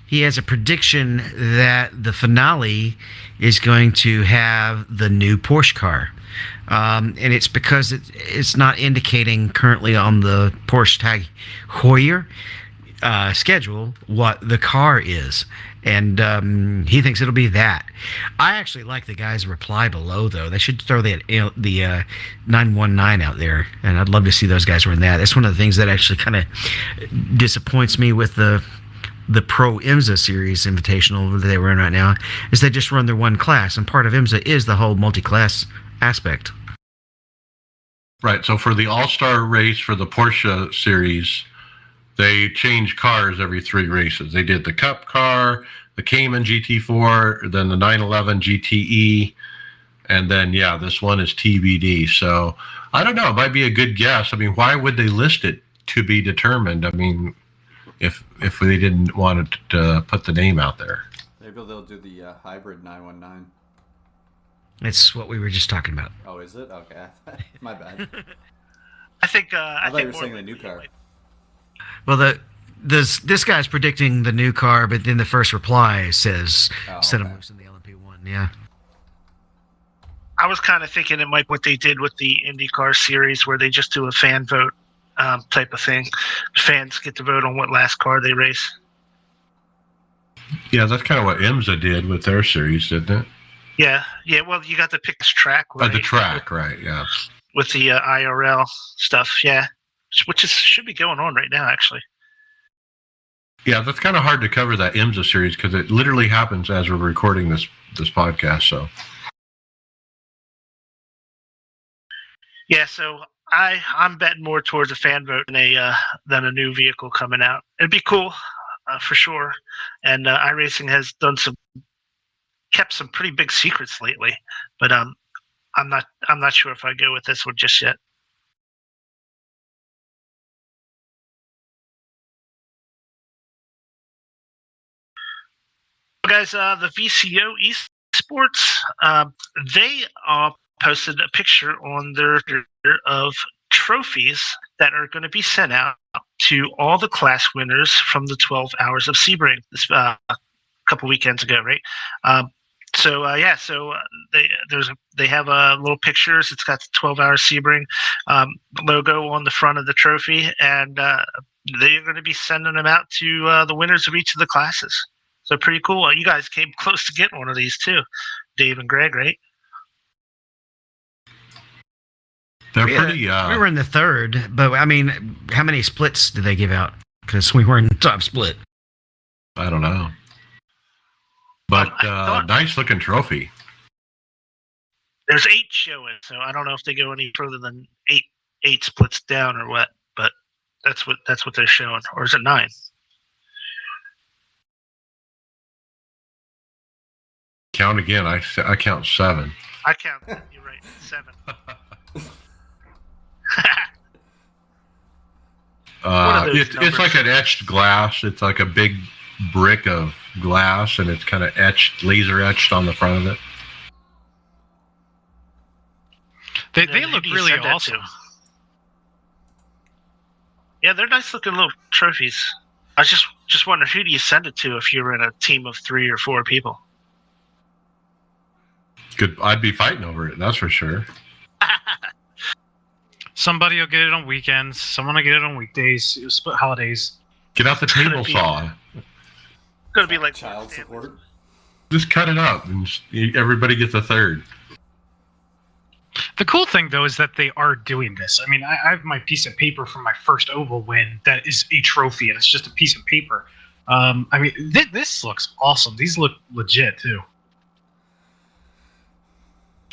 he has a prediction that the finale is going to have the new Porsche car. And it's because it's not indicating currently on the Porsche Tag Heuer schedule what the car is. And he thinks it'll be that. I actually like the guy's reply below, though. They should throw the 919 out there, and I'd love to see those guys run that. That's one of the things that actually kind of disappoints me with the Pro IMSA Series Invitational that they run right now, is they just run their one class, and part of IMSA is the whole multi-class aspect. Right, so for the All-Star race for the Porsche Series, they change cars every 3 races. They did the Cup car, the Cayman GT4, then the 911 GTE, and then, yeah, this one is TBD. So I don't know. It might be a good guess. I mean, why would they list it to be determined? I mean, if they didn't want to put the name out there. Maybe they'll do the hybrid 919. It's what we were just talking about. Oh, is it? Okay. My bad. I think I thought you were saying the new car. Well, this guy's predicting the new car, but then the first reply says set them loose in the LMP1. Yeah. I was kind of thinking it might be what they did with the IndyCar series, where they just do a fan vote type of thing. Fans get to vote on what last car they race. Yeah, that's kind of what IMSA did with their series, didn't it? Yeah. Well, you got to pick this track. Right? The track, right? Yeah. With the IRL stuff, yeah, which should be going on right now, actually. Yeah, that's kind of hard to cover that IMSA series because it literally happens as we're recording this podcast. So. Yeah, so I'm betting more towards a fan vote than a new vehicle coming out. It'd be cool, for sure. And iRacing has kept some pretty big secrets lately, but I'm not sure if I go with this one just yet. Guys, the VCO Esports, they posted a picture on their of trophies that are going to be sent out to all the class winners from the 12 hours of Sebring this couple weekends ago, right? So they have little pictures. It's got the 12 hour Sebring logo on the front of the trophy, and they're going to be sending them out to the winners of each of the classes. So pretty cool. You guys came close to getting one of these too, Dave and Greg, right? They're pretty. We were in the third, but I mean, how many splits did they give out? Because we were in the top split. I don't know. But nice looking trophy. There's 8 showing, so I don't know if they go any further than eight splits down or what. But that's what they're showing, or is it 9? Count again. I count 7. I count. You're right. 7. It's like an etched glass. It's like a big brick of glass, and it's kind of laser etched on the front of it. They look really awesome. Yeah, they're nice looking little trophies. I was just wondering, who do you send it to if you're in a team of 3 or 4 people? I'd be fighting over it, that's for sure. Somebody will get it on weekends. Someone will get it on weekdays. Split holidays. Get out the table saw. Gonna be like child support. Just cut it up, and everybody gets a third. The cool thing, though, is that they are doing this. I mean, I have my piece of paper from my first Oval win that is a trophy, and it's just a piece of paper. I mean, this looks awesome. These look legit, too.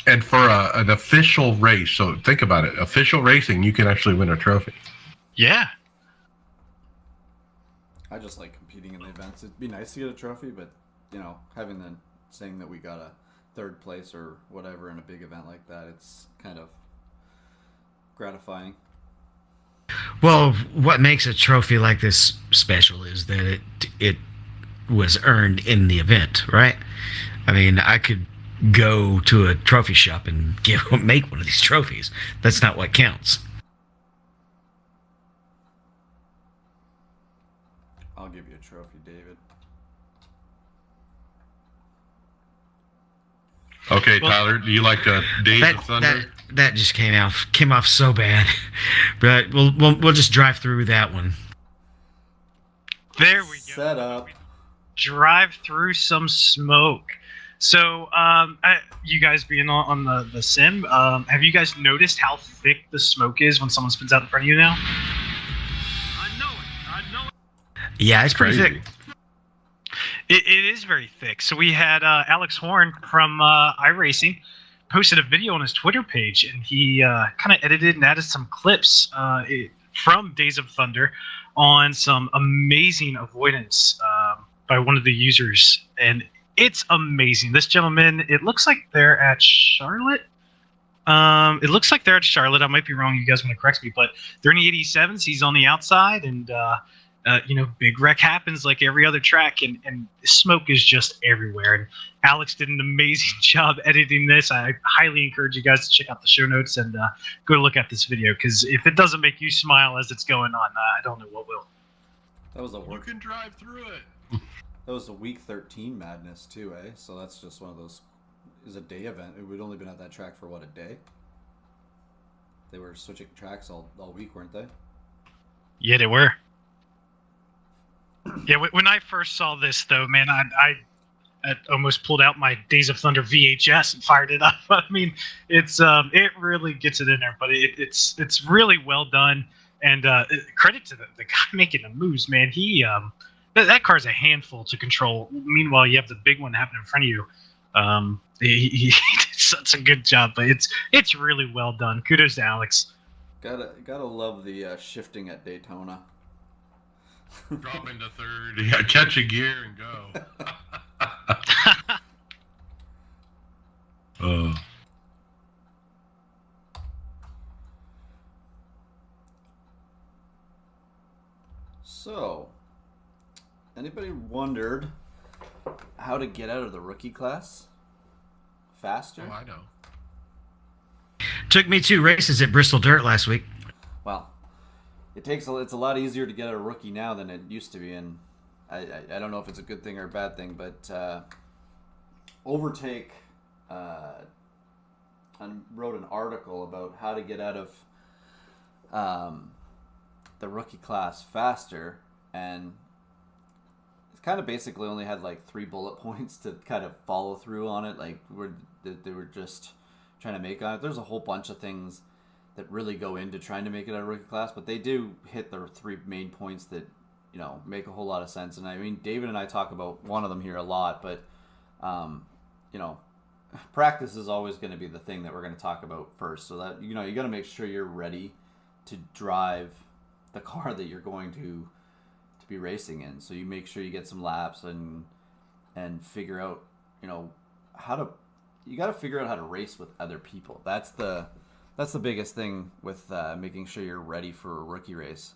And for an official race, so think about it. Official racing, you can actually win a trophy. Yeah. I just like competing in the events. It'd be nice to get a trophy, but, having saying that we got a 3rd place or whatever in a big event like that, it's kind of gratifying. Well, what makes a trophy like this special is that it was earned in the event, right? I mean, I could go to a trophy shop and make one of these trophies. That's not what counts. I'll give you a trophy, David. Okay, Tyler, do you like Days of Thunder? That just came off so bad, but we'll just drive through that one. There we go. Set up. Drive through some smoke. So, you guys being on the sim, have you guys noticed how thick the smoke is when someone spins out in front of you now? I know it. Yeah, it's pretty thick. It is very thick. So we had Alex Horn from iRacing posted a video on his Twitter page, and he kind of edited and added some clips from Days of Thunder on some amazing avoidance by one of the users, and it's amazing. This gentleman, it looks like they're at Charlotte. I might be wrong. You guys want to correct me, but they're in the 87s. He's on the outside, and big wreck happens like every other track, and smoke is just everywhere. And Alex did an amazing job editing this. I highly encourage you guys to check out the show notes and go look at this video, because if it doesn't make you smile as it's going on, I don't know what will. That was You can drive through it. That was a week 13 madness too, eh? So that's just one of those. Is a day event. It would only been at that track for what, a day? They were switching tracks all week, weren't they? Yeah, they were. Yeah, when I first saw this, though, man, I almost pulled out my Days of Thunder VHS and fired it up. I mean, it really gets it in there, but it's really well done. And credit to the guy making the moves, man. That car's a handful to control. Meanwhile, you have the big one happening in front of you. He did such a good job, but it's really well done. Kudos to Alex. Gotta love the shifting at Daytona. Drop into 3rd, yeah, catch a gear and go. So, anybody wondered how to get out of the rookie class faster? Oh, I know. Took me 2 races at Bristol Dirt last week. Well, it's a lot easier to get a rookie now than it used to be, and I don't know if it's a good thing or a bad thing, but Overtake wrote an article about how to get out of the rookie class faster, and it's kind of basically only had like 3 bullet points to kind of follow through on it, like they were just trying to make on it. There's a whole bunch of things that really go into trying to make it out of rookie class, but they do hit the 3 main points that, make a whole lot of sense. And I mean, David and I talk about one of them here a lot, but, practice is always going to be the thing that we're going to talk about first. So that, you got to make sure you're ready to drive the car that you're going to be racing in. So you make sure you get some laps and figure out, you got to figure out how to race with other people. That's the biggest thing with making sure you're ready for a rookie race.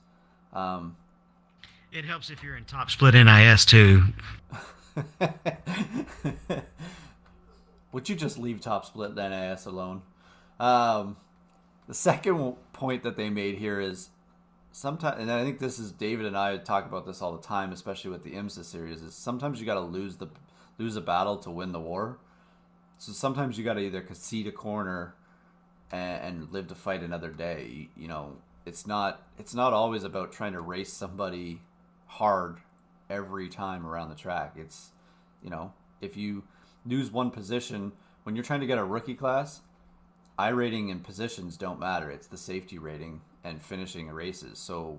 It helps if you're in top split NIS too. Would you just leave top split NIS alone? The second point that they made here is sometimes, and I think this is David and I talk about this all the time, especially with the IMSA series, is sometimes you got to lose a battle to win the war. So sometimes you got to either concede a corner and live to fight another day. You know, it's not always about trying to race somebody hard every time around the track. It's, you know, if you lose one position when you're trying to get a rookie class, iRating and positions don't matter. It's the safety rating and finishing races. So,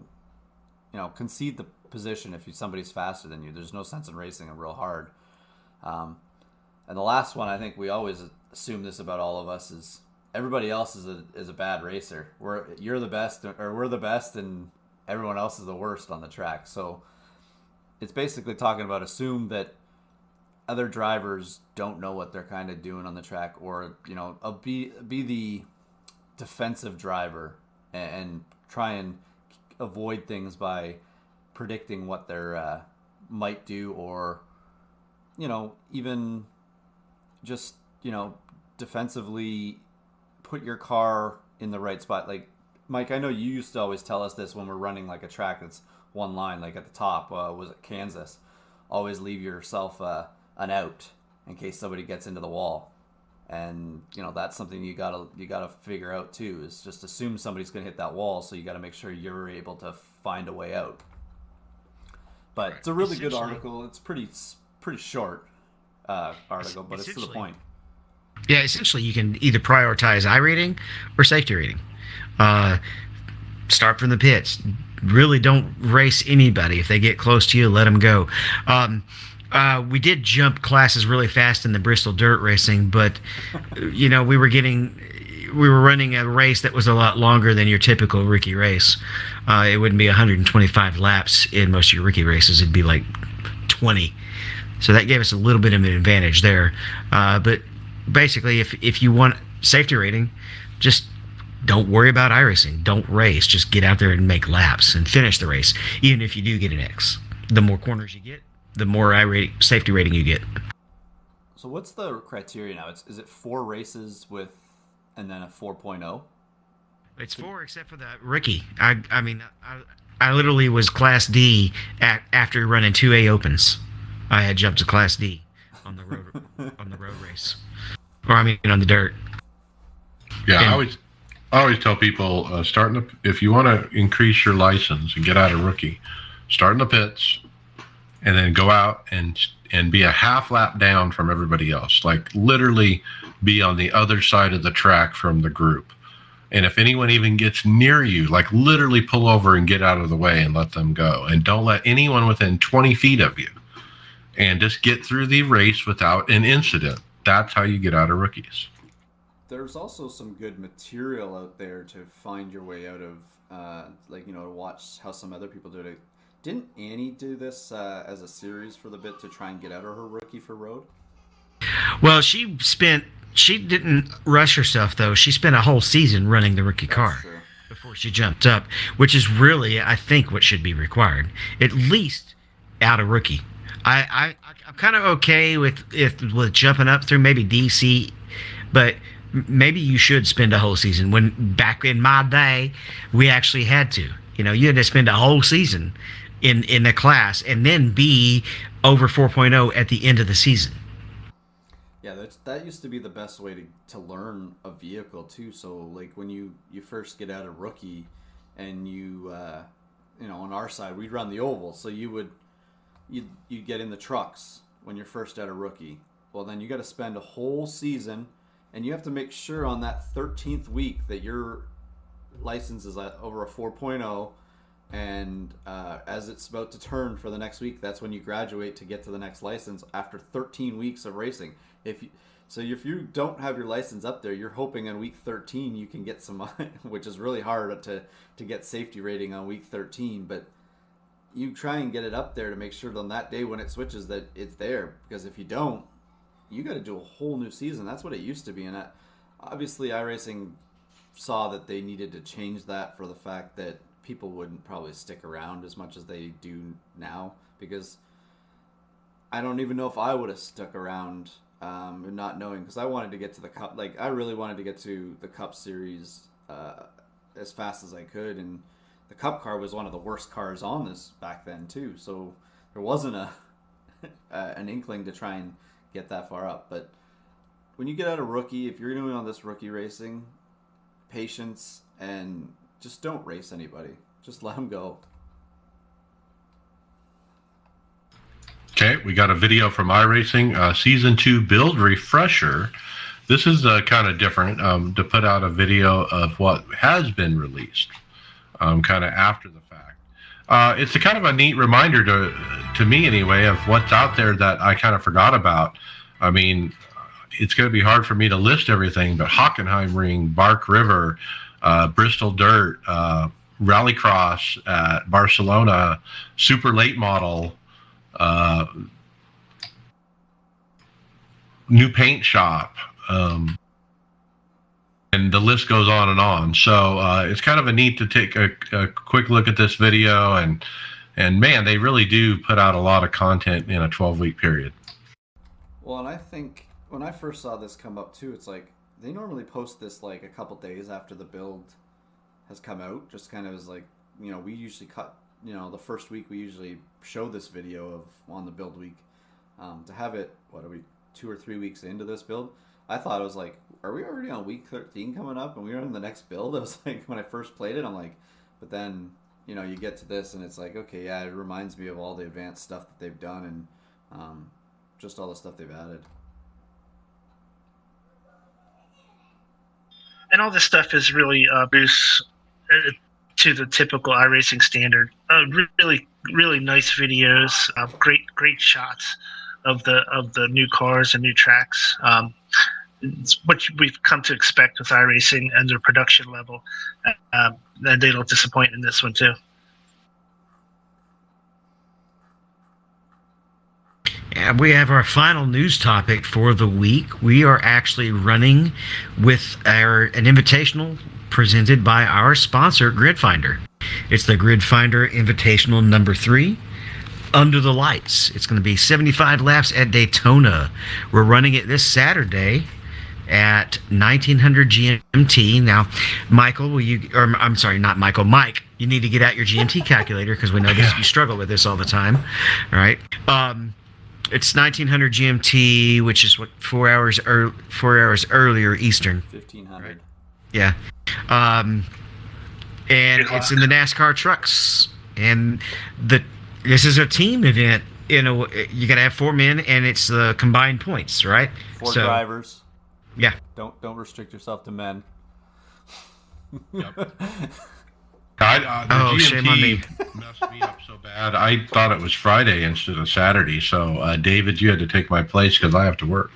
you know, concede the position if somebody's faster than you. There's no sense in racing them real hard. And the last one, I think we always assume this about all of us, is everybody else is a bad racer. You're the best, or we're the best, and everyone else is the worst on the track. So it's basically talking about assume that other drivers don't know what they're kind of doing on the track, or, you know, be the defensive driver and try and avoid things by predicting what they're might do, or, you know, even just, you know, defensively put your car in the right spot. Like, Mike, I know you used to always tell us this when we're running like a track that's one line, like at the top, was it Kansas? Always leave yourself an out in case somebody gets into the wall. And, you know, that's something you gotta figure out too, is just assume somebody's gonna hit that wall, so you gotta make sure you're able to find a way out. But it's a really good article. It's pretty short article, but it's to the point. Yeah, essentially you can either prioritize iRating or safety rating. Start from the pits. Really don't race anybody. If they get close to you, let them go. We did jump classes really fast in the Bristol dirt racing, but you know, we were running a race that was a lot longer than your typical rookie race. It wouldn't be 125 laps in most of your rookie races. It'd be like 20. So that gave us a little bit of an advantage there. But basically, if you want safety rating, just don't worry about iRacing. Don't race. Just get out there and make laps and finish the race, even if you do get an X. The more corners you get, the more safety rating you get. So what's the criteria now? Is it 4 races and then a 4.0? It's 4 except for the rookie. I mean, I literally was Class D after running 2A opens. I had jumped to Class D on the road race, or I mean on the dirt. Yeah, I always tell people if you want to increase your license and get out of rookie, start in the pits, and then go out and be a half lap down from everybody else. Like literally be on the other side of the track from the group. And if anyone even gets near you, like literally pull over and get out of the way and let them go. And don't let anyone within 20 feet of you. And just get through the race without an incident. That's how you get out of rookies. There's also some good material out there to find your way out of, like, you know, to watch how some other people do it. Didn't Annie do this as a series for the bit to try and get out of her rookie for road? Well, she didn't rush herself, though. She spent a whole season running the rookie car before she jumped up, which is really, I think, what should be required. At least out of rookie. I'm kind of okay with jumping up through maybe DC, but maybe you should spend a whole season. When back in my day, we actually had to. You know, you had to spend a whole season in a class and then be over 4.0 at the end of the season. Yeah, that used to be the best way to learn a vehicle too. So like when you first get out of rookie, and you know, on our side we'd run the oval, so you'd get in the trucks when you're first out of rookie. Well, then you got to spend a whole season, and you have to make sure on that 13th week that your license is over a 4.0, and as it's about to turn for the next week, that's when you graduate to get to the next license after 13 weeks of racing. If you don't have your license up there, you're hoping on week 13 you can get some, which is really hard to get safety rating on week 13, but you try and get it up there to make sure on that day when it switches that it's there, because if you don't, you got to do a whole new season. That's what it used to be, and obviously iRacing saw that they needed to change that for the fact that people wouldn't probably stick around as much as they do now, because I don't even know if I would have stuck around, not knowing, because I wanted to get to the Cup. Like, I really wanted to get to the Cup Series as fast as I could, and the Cup car was one of the worst cars on this back then too. So there wasn't an inkling to try and get that far up. But when you get out a rookie, if you're doing all this rookie racing, patience, and just don't race anybody. Just let them go. Okay, we got a video from iRacing, Season 2 build refresher. This is kind of different, to put out a video of what has been released, kind of after the fact. It's a kind of a neat reminder to me anyway of what's out there that I kind of forgot about. I mean, it's going to be hard for me to list everything, but Hockenheim Ring, Bark River, Bristol Dirt, Rallycross at Barcelona, Super Late Model, new paint shop, and the list goes on and on. So it's kind of a neat to take a quick look at this video, and man, they really do put out a lot of content in a 12-week period. Well, and I think when I first saw this come up too, it's like they normally post this like a couple days after the build has come out, just kind of as like, we usually cut, the first week we usually show this video of on the build week. To have it, what are we, 2 or 3 weeks into this build? I thought it was like, are we already on week 13 coming up and we're on the next build? I was like, when I first played it, I'm like, but then, you get to this and it's like, okay, yeah, it reminds me of all the advanced stuff that they've done, and just all the stuff they've added. And all this stuff is really boosts to the typical iRacing standard. Really, really nice videos. Great shots of the new cars and new tracks. It's what we've come to expect with iRacing and their production level. And they don't disappoint in this one too. Yeah, we have our final news topic for the week. We are actually running with an invitational presented by our sponsor, GridFinder. It's the GridFinder Invitational number 3, Under the Lights. It's going to be 75 laps at Daytona. We're running it this Saturday at 1900 GMT. Now, Michael, Mike, you need to get out your GMT calculator, because we know this, you struggle with this all the time. All right. It's 1900 GMT, which is what 4 hours earlier Eastern. 1500. Right? Yeah. And it's in the NASCAR trucks, and this is a team event. You got to have 4 men, and it's the combined points, right? 4 drivers. Yeah. Don't restrict yourself to men. Yep. The GMT shame on me. messed me up so bad. I thought it was Friday instead of Saturday. So, David, you had to take my place because I have to work.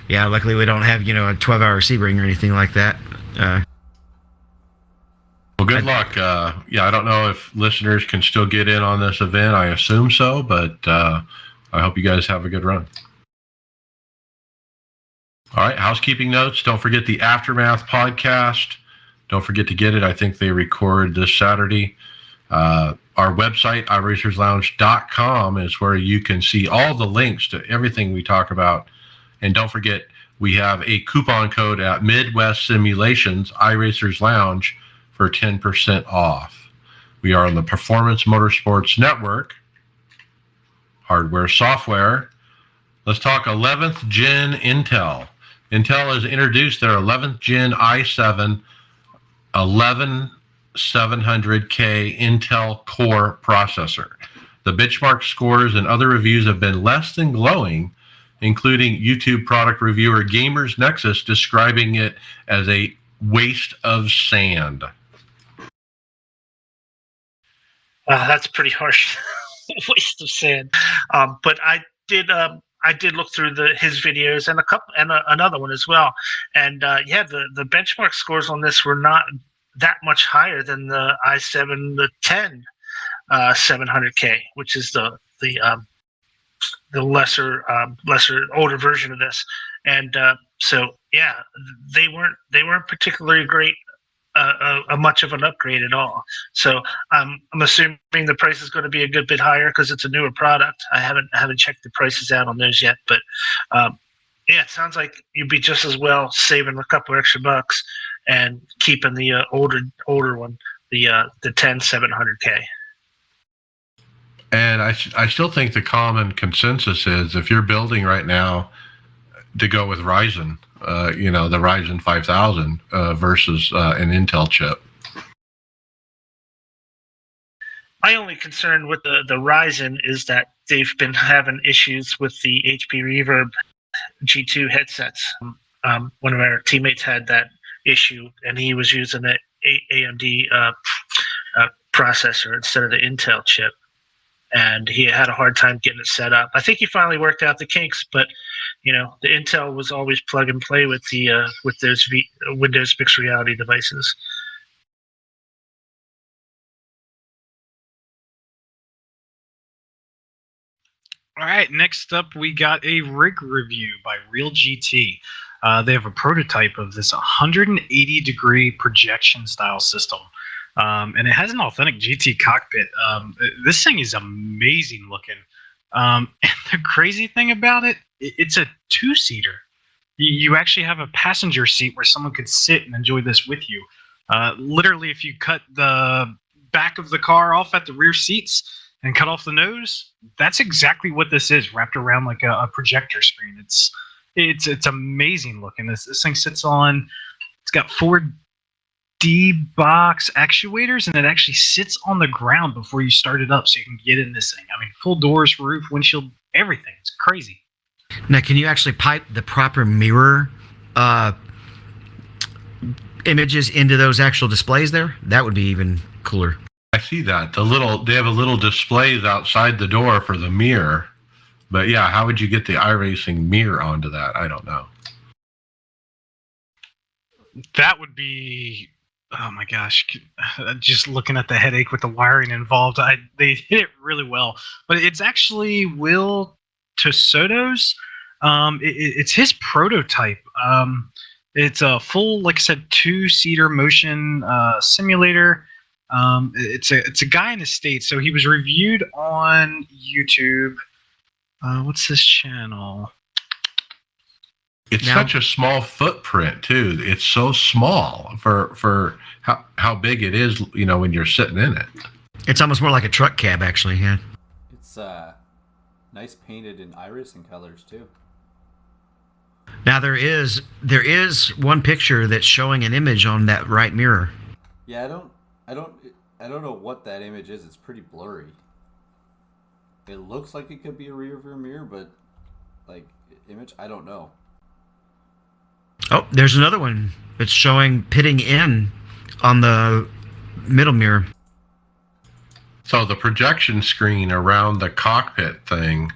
Yeah, luckily we don't have, a 12-hour Sebring or anything like that. Well, good luck. I don't know if listeners can still get in on this event. I assume so, but I hope you guys have a good run. All right, housekeeping notes. Don't forget the Aftermath podcast. Don't forget to get it. I think they record this Saturday. Our website, iRacersLounge.com, is where you can see all the links to everything we talk about. And don't forget, we have a coupon code at Midwest Simulations, iRacers Lounge, for 10% off. We are on the Performance Motorsports Network, hardware, software. Let's talk 11th Gen Intel. Intel has introduced their 11th Gen i7 11700K Intel Core processor. The benchmark scores and other reviews have been less than glowing, including YouTube product reviewer Gamers Nexus describing it as a waste of sand. That's pretty harsh. Waste of sand. But I did look through his videos and another one as well. And the benchmark scores on this were not that much higher than the i7, the 10 700K, which is the lesser older version of this. And so they weren't particularly great a much of an upgrade at all. So I'm assuming the price is going to be a good bit higher because it's a newer product. I haven't checked the prices out on those yet, but yeah, it sounds like you'd be just as well saving a couple extra bucks and keeping the older one, the 10700K. And I still think the common consensus is if you're building right now to go with Ryzen, the Ryzen 5000 versus an Intel chip. My only concern with the Ryzen is that they've been having issues with the HP Reverb G2 headsets. One of our teammates had that issue, and he was using the AMD processor instead of the Intel chip, and he had a hard time getting it set up. I think he finally worked out the kinks, but the Intel was always plug and play with the with those Windows mixed reality devices. All right, next up we got a rig review by Real GT. They have a prototype of this 180-degree projection style system, and it has an authentic GT cockpit. This thing is amazing looking. And the crazy thing about it, it's a two-seater. You actually have a passenger seat where someone could sit and enjoy this with you. Literally, if you cut the back of the car off at the rear seats and cut off the nose, that's exactly what this is, wrapped around like a projector screen. It's amazing looking. This thing sits on, it's got 4D box actuators, and it actually sits on the ground before you start it up so you can get in this thing. I mean, full doors, roof, windshield, everything. It's crazy. Now, can you actually pipe the proper mirror images into those actual displays there? That would be even cooler. I see that. They have a little displays outside the door for the mirror. But yeah, how would you get the iRacing mirror onto that? I don't know. That would be, oh my gosh, just looking at the headache with the wiring involved. They hit it really well. But it's actually Will Tosoto's. It's his prototype. It's a full, like I said, two-seater motion simulator. It's a guy in the States, so he was reviewed on YouTube. What's this channel? It's such a small footprint too. It's so small for how big it is, when you're sitting in it. It's almost more like a truck cab, actually. Yeah. It's nice painted in iRacing colors too. Now there is one picture that's showing an image on that right mirror. Yeah, I don't know what that image is. It's pretty blurry. It looks like it could be a rear view mirror, but like image, I don't know. Oh, there's another one. It's showing pitting in on the middle mirror. So the projection screen around the cockpit thing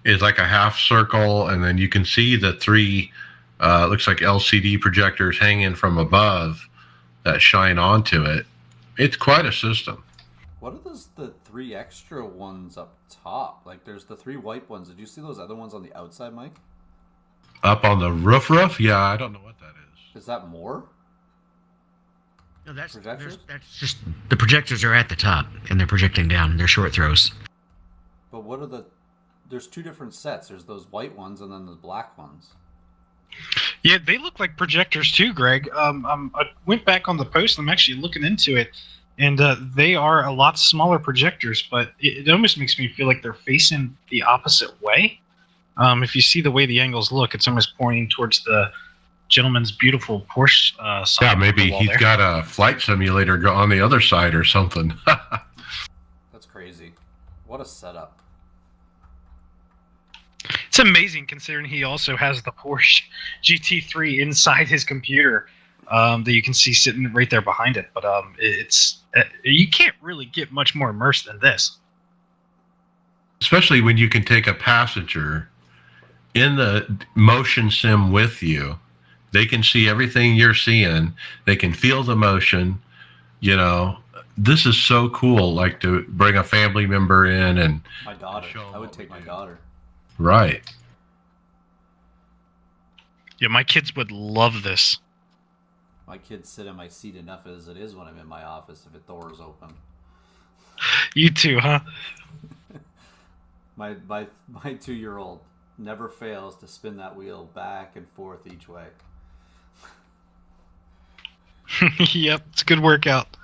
is like a half circle, and then you can see the three looks like LCD projectors hanging from above that shine onto it. It's quite a system. What are the three extra ones up top? Like there's the three white ones. Did you see those other ones on the outside, Mike? Up on the roof? Yeah, I don't know what that is. Is that more? No, that's projectors? That's just the projectors are at the top and they're projecting down. They're short throws. But what are there's two different sets. There's those white ones and then the black ones. Yeah, they look like projectors too, Greg. I went back on the post. I'm actually looking into it, and they are a lot smaller projectors, but it almost makes me feel like they're facing the opposite way. If you see the way the angles look, it's almost pointing towards the gentleman's beautiful Porsche side. Yeah, maybe he's got a flight simulator go on the other side or something. That's crazy. What a setup. It's amazing considering he also has the Porsche GT3 inside his computer that you can see sitting right there behind it. But it's you can't really get much more immersed than this. Especially when you can take a passenger in the motion sim with you. They can see everything you're seeing. They can feel the motion. This is so cool. Like to bring a family member in and my daughter. I would take my daughter. Right. Yeah, my kids would love this. My kids sit in my seat enough as it is when I'm in my office if the door is open. You too, huh? My 2-year-old never fails to spin that wheel back and forth each way. Yep, it's a good workout.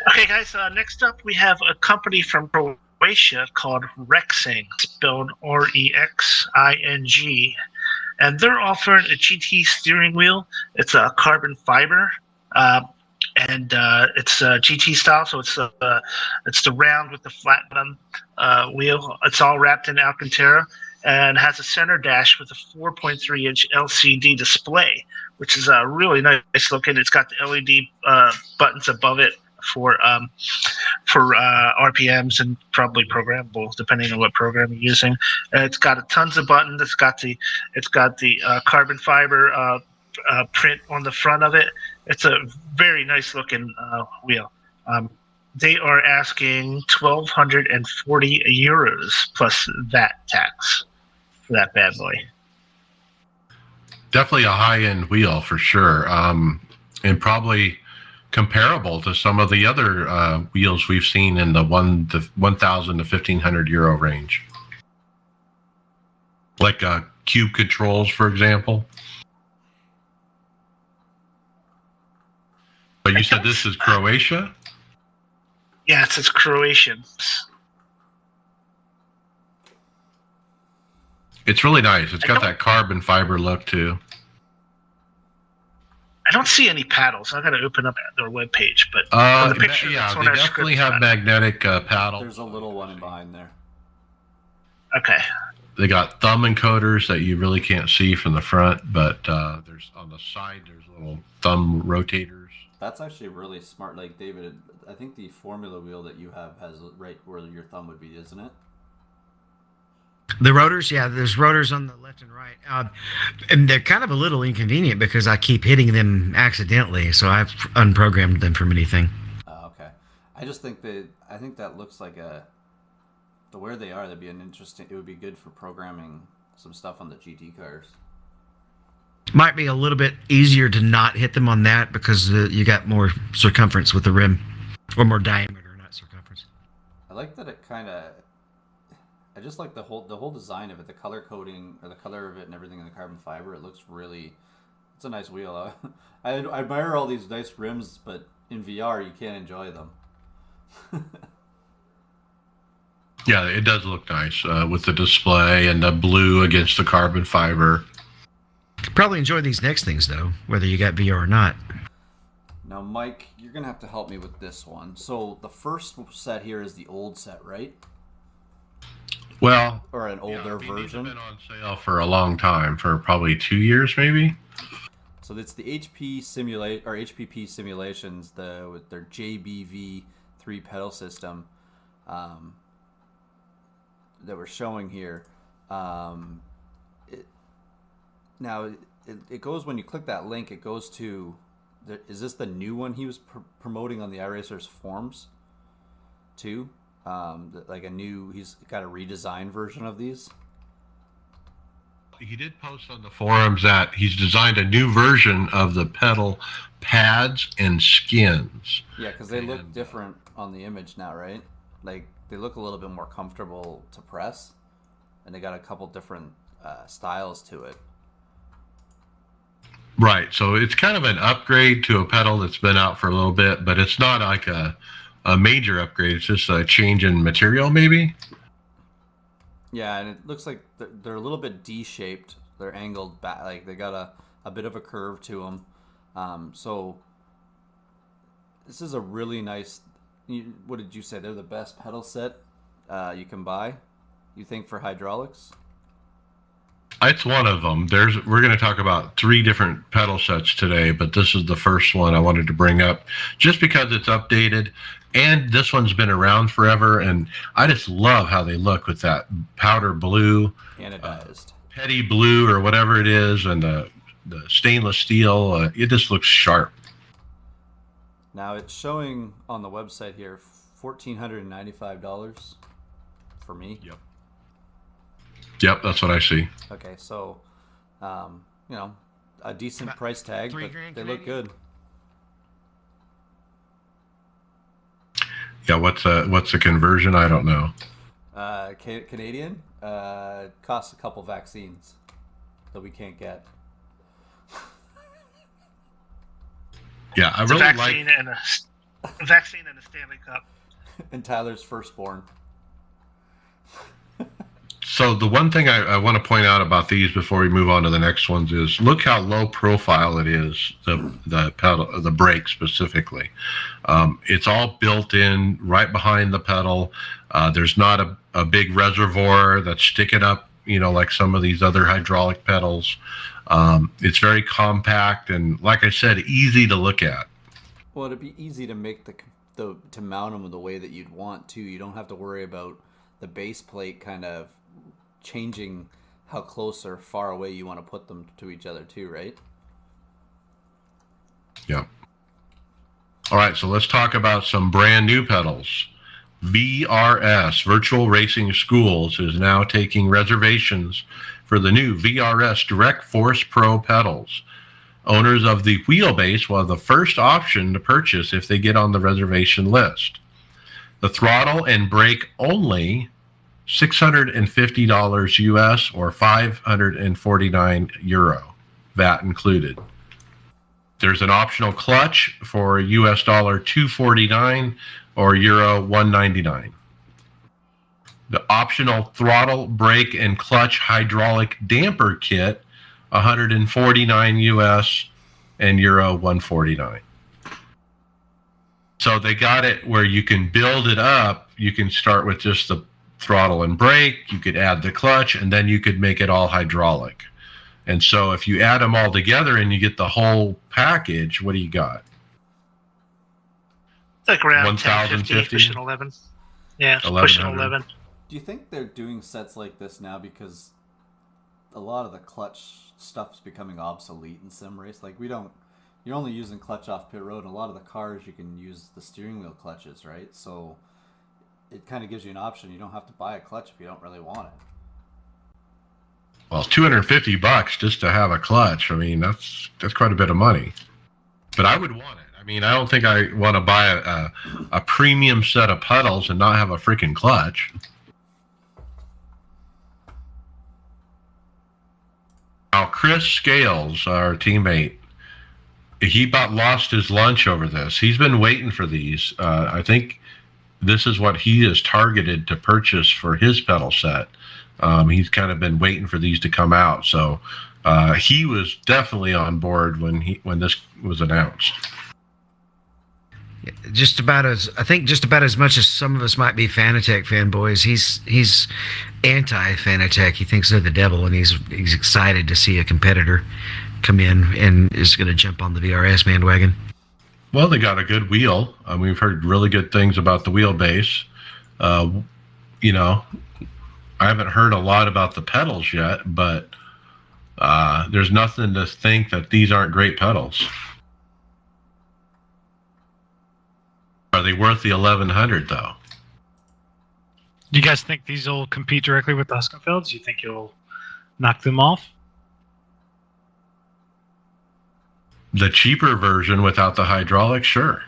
Okay, guys. Next up, we have a company from Croatia called Rexing, spelled Rexing, and they're offering a GT steering wheel. It's a carbon fiber, and it's GT style, so it's the round with the flat bottom wheel. It's all wrapped in Alcantara and has a center dash with a 4.3-inch LCD display, which is really nice looking. It's got the LED buttons above it for RPMs and probably programmable depending on what program you're using. It's got tons of buttons. It's got the carbon fiber print on the front of it. It's a very nice looking wheel. They are asking €1,240 plus VAT tax for that bad boy. Definitely a high-end wheel for sure, and probably comparable to some of the other wheels we've seen in the 1,000 to 1,500 euro range, like cube controls, for example. But you said this is Croatia? Yes, it's Croatian. It's really nice. It's got that carbon fiber look too. I don't see any paddles. I got to open up their webpage, but on the picture yeah, that's on they our definitely script, have magnetic paddles. There's a little one behind there. Okay. They got thumb encoders that you really can't see from the front, but there's on the side there's little thumb rotators. That's actually really smart. Like David, I think the Formula wheel that you have has right where your thumb would be, isn't it? The rotors, yeah, there's rotors on the left and right, and they're kind of a little inconvenient because I keep hitting them accidentally, so I've unprogrammed them from anything. Okay. I just think that looks like the where they are. That'd be it would be good for programming some stuff on the GT cars. Might be a little bit easier to not hit them on that because you got more circumference with the rim, or more diameter, not circumference. I like that it kind of. I just like the whole design of it, the color coding or the color of it and everything in the carbon fiber. It looks really, it's a nice wheel. I admire all these nice rims, but in VR you can't enjoy them. Yeah, it does look nice with the display and the blue against the carbon fiber. Probably enjoy these next things though, whether you got VR or not. Now, Mike, you're gonna have to help me with this one. So the first set here is the old set, right? Well, or an older version. These have been on sale for a long time, for probably 2 years, maybe. So it's the HPP simulations, with their JBV 3 pedal system that we're showing here. It goes, when you click that link, it goes to. Is this the new one he was promoting on the iRacers forums too? He's got a redesigned version of these. He did post on the forums that he's designed a new version of the pedal pads and skins. Yeah, because they look different on the image now, right? Like, they look a little bit more comfortable to press, and they got a couple different styles to it. Right, so it's kind of an upgrade to a pedal that's been out for a little bit, but it's not like a major upgrade. It's just a change in material, maybe. Yeah, and it looks like they're a little bit D-shaped. They're angled back, like they got a bit of a curve to them. So this is a really nice. What did you say? They're the best pedal set you can buy. You think for hydraulics? It's one of them. We're going to talk about 3 different pedal sets today, but this is the first one I wanted to bring up just because it's updated, and this one's been around forever, and I just love how they look with that powder blue, anodized, petty blue or whatever it is, and the stainless steel. It just looks sharp. Now it's showing on the website here $1,495 for me. Yep. Yep, that's what I see. Okay, so, you know, a decent About price tag, $3 but grand they look Canadian. good. Yeah, what's the conversion? I don't know. Canadian costs a couple vaccines that we can't get. Yeah, I It's a really vaccine like. and a vaccine and a Stanley Cup. And Tyler's firstborn. So the one thing I want to point out about these before we move on to the next ones is look how low profile it is. The pedal, the brake specifically. It's all built in right behind the pedal. There's not a big reservoir that's sticking up, like some of these other hydraulic pedals. It's very compact and, like I said, easy to look at. Well, it'd be easy to make to mount them the way that you'd want to. You don't have to worry about the base plate kind of changing how close or far away you want to put them to each other too, right? Yeah. All right, so let's talk about some brand new pedals. VRS, Virtual Racing Schools, is now taking reservations for the new VRS Direct Force Pro pedals. Owners of the wheelbase will have the first option to purchase if they get on the reservation list. The throttle and brake only, $650 US or €549, VAT included. There's an optional clutch for US dollar $249 or Euro 199. The optional throttle, brake, and clutch hydraulic damper kit, 149 US and Euro 149. So they got it where you can build it up. You can start with just the throttle and brake. You could add the clutch, and then you could make it all hydraulic. And so if you add them all together and you get the whole package, what do you got? It's like around 1,050? 1050, pushing 11. Yeah, it's pushing 1,100. 11. Do you think they're doing sets like this now because a lot of the clutch stuff's becoming obsolete in sim race? Like you're only using clutch off pit road. A lot of the cars you can use the steering wheel clutches, right? So it kind of gives you an option. You don't have to buy a clutch if you don't really want it. Well, $250 just to have a clutch. I mean, that's quite a bit of money. But I would want it. I mean, I don't think I want to buy a premium set of pedals and not have a freaking clutch. Now, Chris Scales, our teammate, he about lost his lunch over this. He's been waiting for these. I think this is what he is targeted to purchase for his pedal set. He's kind of been waiting for these to come out. So he was definitely on board when this was announced. Just about as much as some of us might be Fanatec fanboys, he's anti-Fanatec. He thinks they're the devil, and he's excited to see a competitor come in and is going to jump on the VRS bandwagon. Well, they got a good wheel. We've heard really good things about the wheelbase. I haven't heard a lot about the pedals yet, but there's nothing to think that these aren't great pedals. Are they worth the 1,100 though? Do you guys think these will compete directly with the Huskenfelds? Do you think you'll knock them off? The cheaper version without the hydraulics, sure.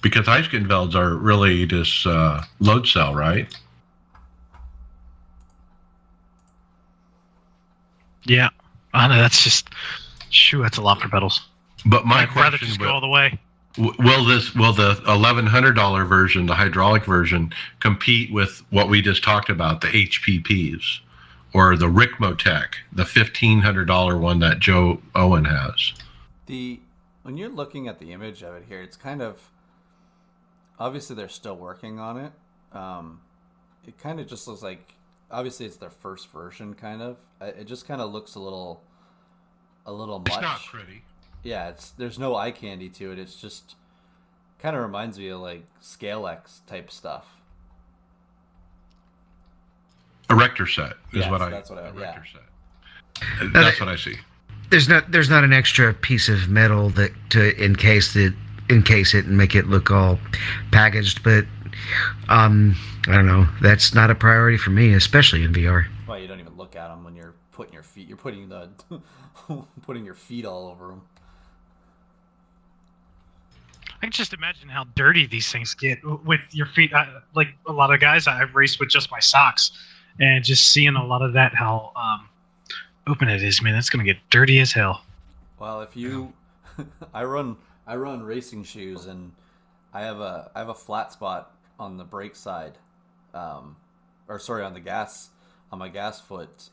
Because Huskenfelds are really just load cell, right? Yeah. I know, that's just... Shoo, that's a lot for pedals. But my I'd rather question just go all the way. will the $1,100 version, the hydraulic version, compete with what we just talked about, the HPPs, or the Ricmotech, the $1,500 one that Joe Owen has? When you're looking at the image of it here, it's kind of obviously they're still working on it. It kind of just looks like, obviously it's their first version, kind of. It just kind of looks a little much. It's not pretty. Yeah, there's no eye candy to it. It's just kind of reminds me of like Scale X type stuff. A Rector set is Yes, what that's what I- Rector yeah. set. That's what I see. There's not an extra piece of metal that to encase it and make it look all packaged, but I don't know. That's not a priority for me, especially in VR. Well, you don't even look at them when you're putting your feet. You're putting the putting your feet all over them. I can just imagine how dirty these things get with your feet. Like a lot of guys, I've raced with just my socks, and just seeing a lot of that, how open it is, man, that's gonna get dirty as hell. Well, if you, I run racing shoes, and I have a flat spot on the brake side, or sorry, on my gas foot,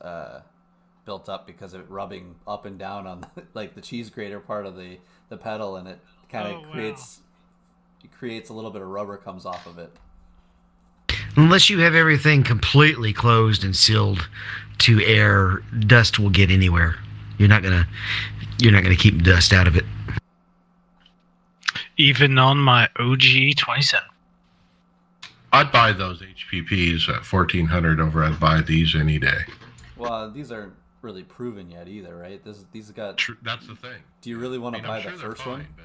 built up because of it rubbing up and down on like the cheese grater part of the pedal, and it kind of creates a little bit of rubber comes off of it. Unless you have everything completely closed and sealed to air, dust will get anywhere. You're not gonna keep dust out of it. Even on my OG 27. I'd buy those HPPs at 1400 over. I'd buy these any day. Well, these aren't really proven yet either, right? These got. That's the thing. Do you really want to buy I'm sure the they're first fine, one? but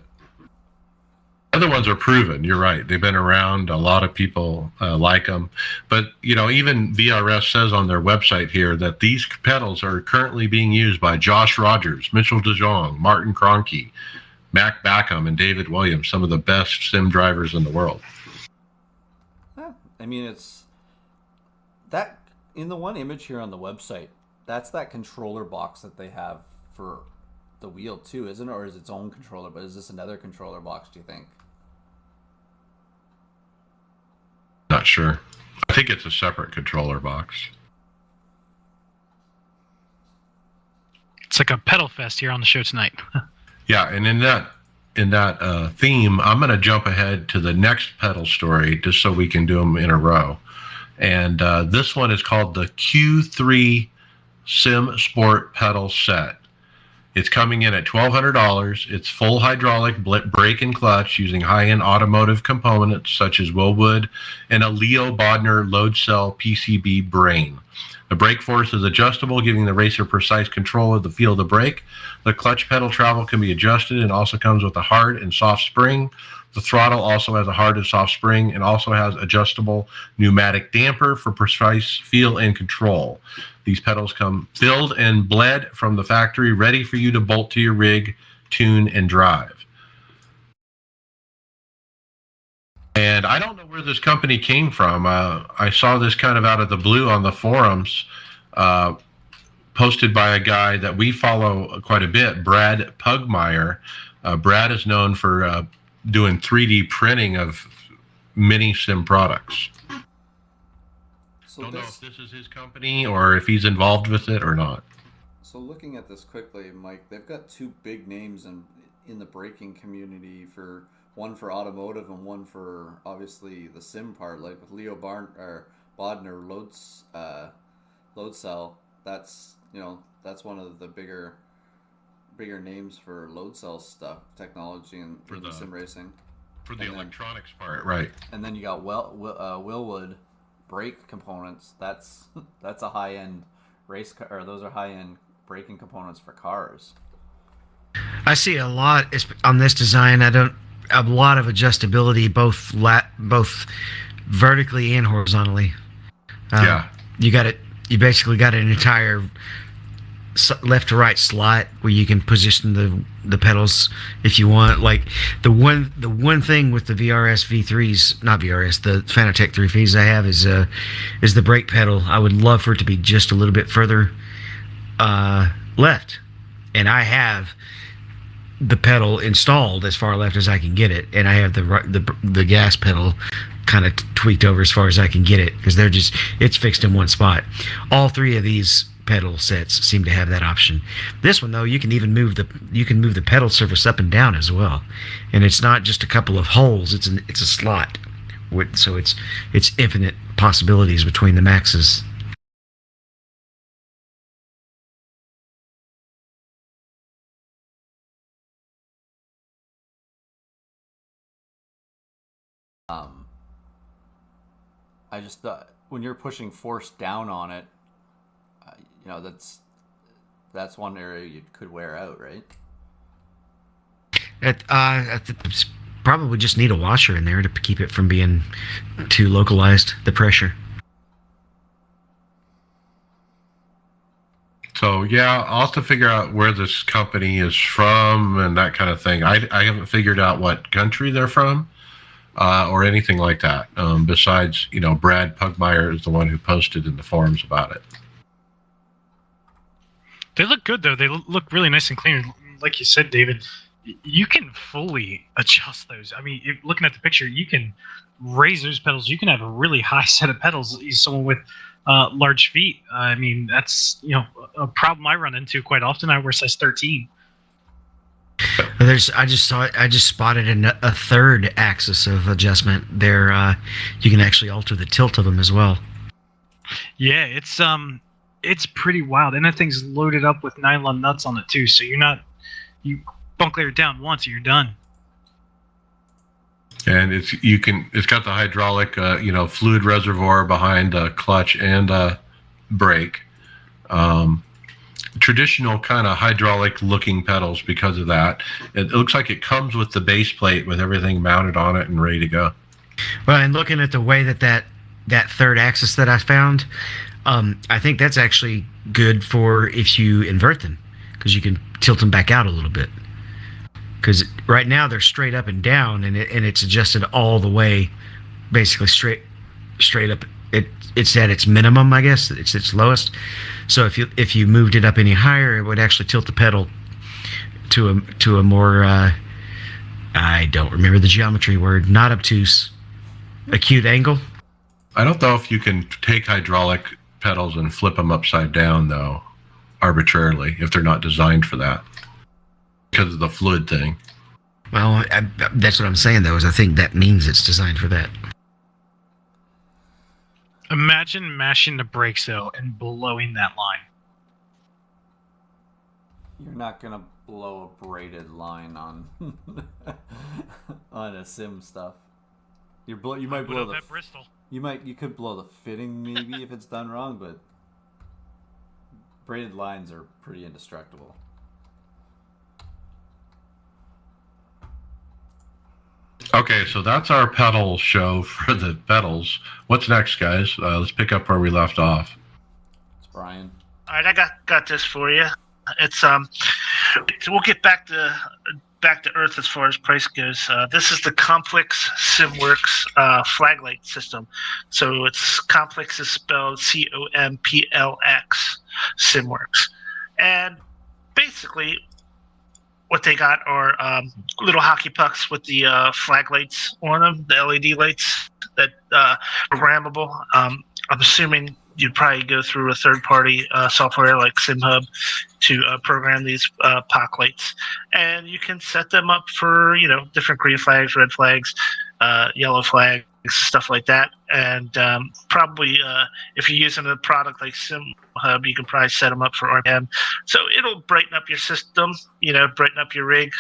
other ones are proven. You're right. They've been around. A lot of people like them. But, even VRS says on their website here that these pedals are currently being used by Josh Rogers, Mitchell DeJong, Martin Kroenke, Mac Backham, and David Williams, some of the best sim drivers in the world. I mean, it's that in the one image here on the website, that's that controller box that they have for the wheel too, isn't it? Or is it its own controller? But is this another controller box, do you think? Not sure. I think it's a separate controller box. It's like a pedal fest here on the show tonight. Yeah, and in that theme, I'm going to jump ahead to the next pedal story just so we can do them in a row. And this one is called the Q3 Sim Sport Pedal Set. It's coming in at $1,200. It's full hydraulic brake and clutch using high-end automotive components such as Willwood and a Leo Bodner load cell PCB brain. The brake force is adjustable, giving the racer precise control of the feel of the brake. The clutch pedal travel can be adjusted and also comes with a hard and soft spring. The throttle also has a hard and soft spring and also has adjustable pneumatic damper for precise feel and control. These pedals come filled and bled from the factory, ready for you to bolt to your rig, tune, and drive. And I don't know where this company came from. I saw this kind of out of the blue on the forums, posted by a guy that we follow quite a bit, Brad Pugmire. Brad is known for doing 3D printing of mini sim products. So Don't know if this is his company or if he's involved with it or not. So looking at this quickly, Mike, they've got two big names in the braking community, for one for automotive and one for obviously the sim part, like with Leo Bodner load cell. That's one of the bigger names for load cell stuff, technology and in sim racing. For the electronics part, right? And then you got Willwood brake components. That's a high end those are high end braking components for cars. I see a lot on this design. A lot of adjustability, both vertically and horizontally. Yeah, You basically got an entire left to right slot where you can position the pedals if you want. Like the one thing with the VRS V3s, not VRS, the Fanatec 3Vs I have is the brake pedal. I would love for it to be just a little bit further left, and I have the pedal installed as far left as I can get it, and I have the gas pedal kind of tweaked over as far as I can get it, because it's fixed in one spot. All three of these pedal sets seem to have that option. This one though, you can move the pedal surface up and down as well, and it's not just a couple of holes. It's a slot, so it's infinite possibilities between the maxes. I just thought when you're pushing force down on it, that's one area you could wear out, right? probably just need a washer in there to keep it from being too localized, the pressure. So yeah, I'll have to figure out where this company is from and that kind of thing. I haven't figured out what country they're from or anything like that. Besides, Brad Pugmire is the one who posted in the forums about it. They look good though. They look really nice and clean. Like you said, David, you can fully adjust those. I mean, looking at the picture, you can raise those pedals. You can have a really high set of pedals. Someone with large feet. I mean, that's a problem I run into quite often. I wear size 13. I just spotted a third axis of adjustment there. You can actually alter the tilt of them as well. Yeah, it's pretty wild, and that thing's loaded up with nylon nuts on it too. So you buckle it down once and you're done. And it's got the hydraulic fluid reservoir behind clutch and brake. Traditional kind of hydraulic looking pedals because of that. It looks like it comes with the base plate with everything mounted on it and ready to go. Well, and looking at the way that third axis that I found, I think that's actually good for if you invert them, because you can tilt them back out a little bit. Because right now they're straight up and down, and it's adjusted all the way, basically straight up. It's at its minimum, I guess. It's its lowest. So if you moved it up any higher, it would actually tilt the pedal to a more I don't remember the geometry word, not obtuse, acute angle. I don't know if you can take hydraulic pedals and flip them upside down though, arbitrarily, if they're not designed for that. Because of the fluid thing. Well, that's what I'm saying, though, is I think that means it's designed for that. Imagine mashing the brakes, though, and blowing that line. You're not going to blow a braided line on on a sim stuff. You might blow that Bristol. You could blow the fitting maybe if it's done wrong, but braided lines are pretty indestructible. Okay, so that's our pedal show for the pedals. What's next, guys? Let's pick up where we left off. It's Brian. All right, I got this for you. It's we'll get back to earth as far as price goes. This is the Complex SimWorks flag light system. So it's Complex is spelled COMPLX SimWorks, and basically what they got are little hockey pucks with the flag lights on them, the LED lights that are programmable. I'm assuming you'd probably go through a third-party software like SimHub to program these POC lights. And you can set them up for, different green flags, red flags, yellow flags, stuff like that. And probably if you're using a product like SimHub, you can probably set them up for RPM. So it'll brighten up your system, brighten up your rig.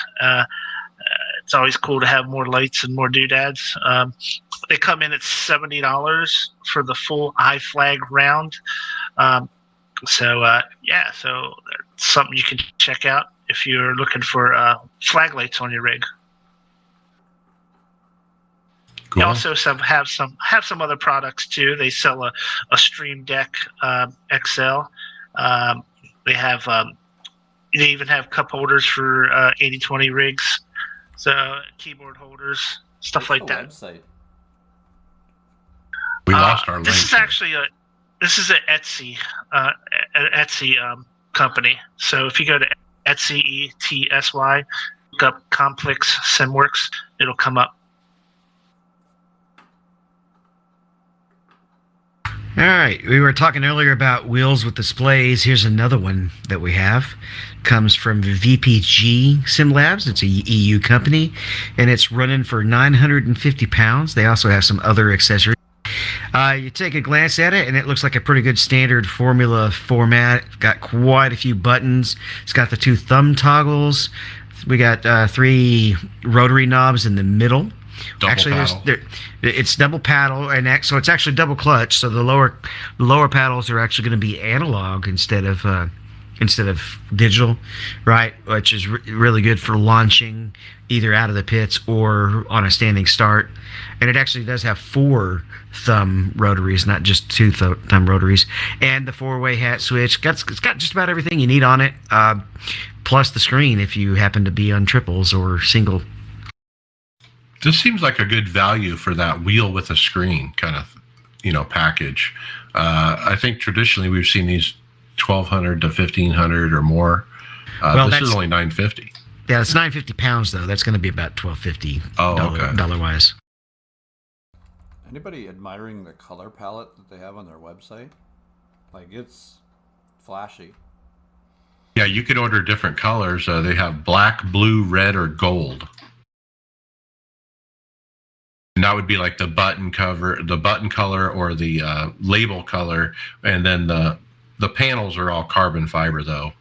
It's always cool to have more lights and more doodads. They come in at $70 for the full iFlag round. So it's something you can check out if you're looking for flag lights on your rig. Cool. They also have some other products too. They sell a Stream Deck XL. They have they even have cup holders for 80/20 rigs, so keyboard holders, stuff like that. Website? We lost our link. This is actually an Etsy company. So if you go to Etsy, ETSY, look up Complex SimWorks, it'll come up. All right, we were talking earlier about wheels with displays. Here's another one that we have. Comes from VPG Sim Labs. It's a EU company, and it's running for £950. They also have some other accessories. You take a glance at it, and it looks like a pretty good standard formula format. It's got quite a few buttons. It's got the 2 thumb toggles. We got 3 rotary knobs in the middle. It's double paddle, and so it's actually double clutch. So the lower paddles are actually going to be analog instead of instead of digital, right? Which is really good for launching either out of the pits or on a standing start. And it actually does have 4 thumb rotaries, not just 2 thumb rotaries. And the 4-way hat switch. It's got just about everything you need on it, plus the screen if you happen to be on triples or single. This seems like a good value for that wheel with a screen kind of, package. I think traditionally we've seen these $1,200 to $1,500 or more. This is only $950. Yeah, it's £950 though. That's going to be about $1,250. Okay. Dollar wise. Anybody admiring the color palette that they have on their website? Like, it's flashy. Yeah, you could order different colors. They have black, blue, red, or gold. And that would be like the button color, or the label color, and then the panels are all carbon fiber though.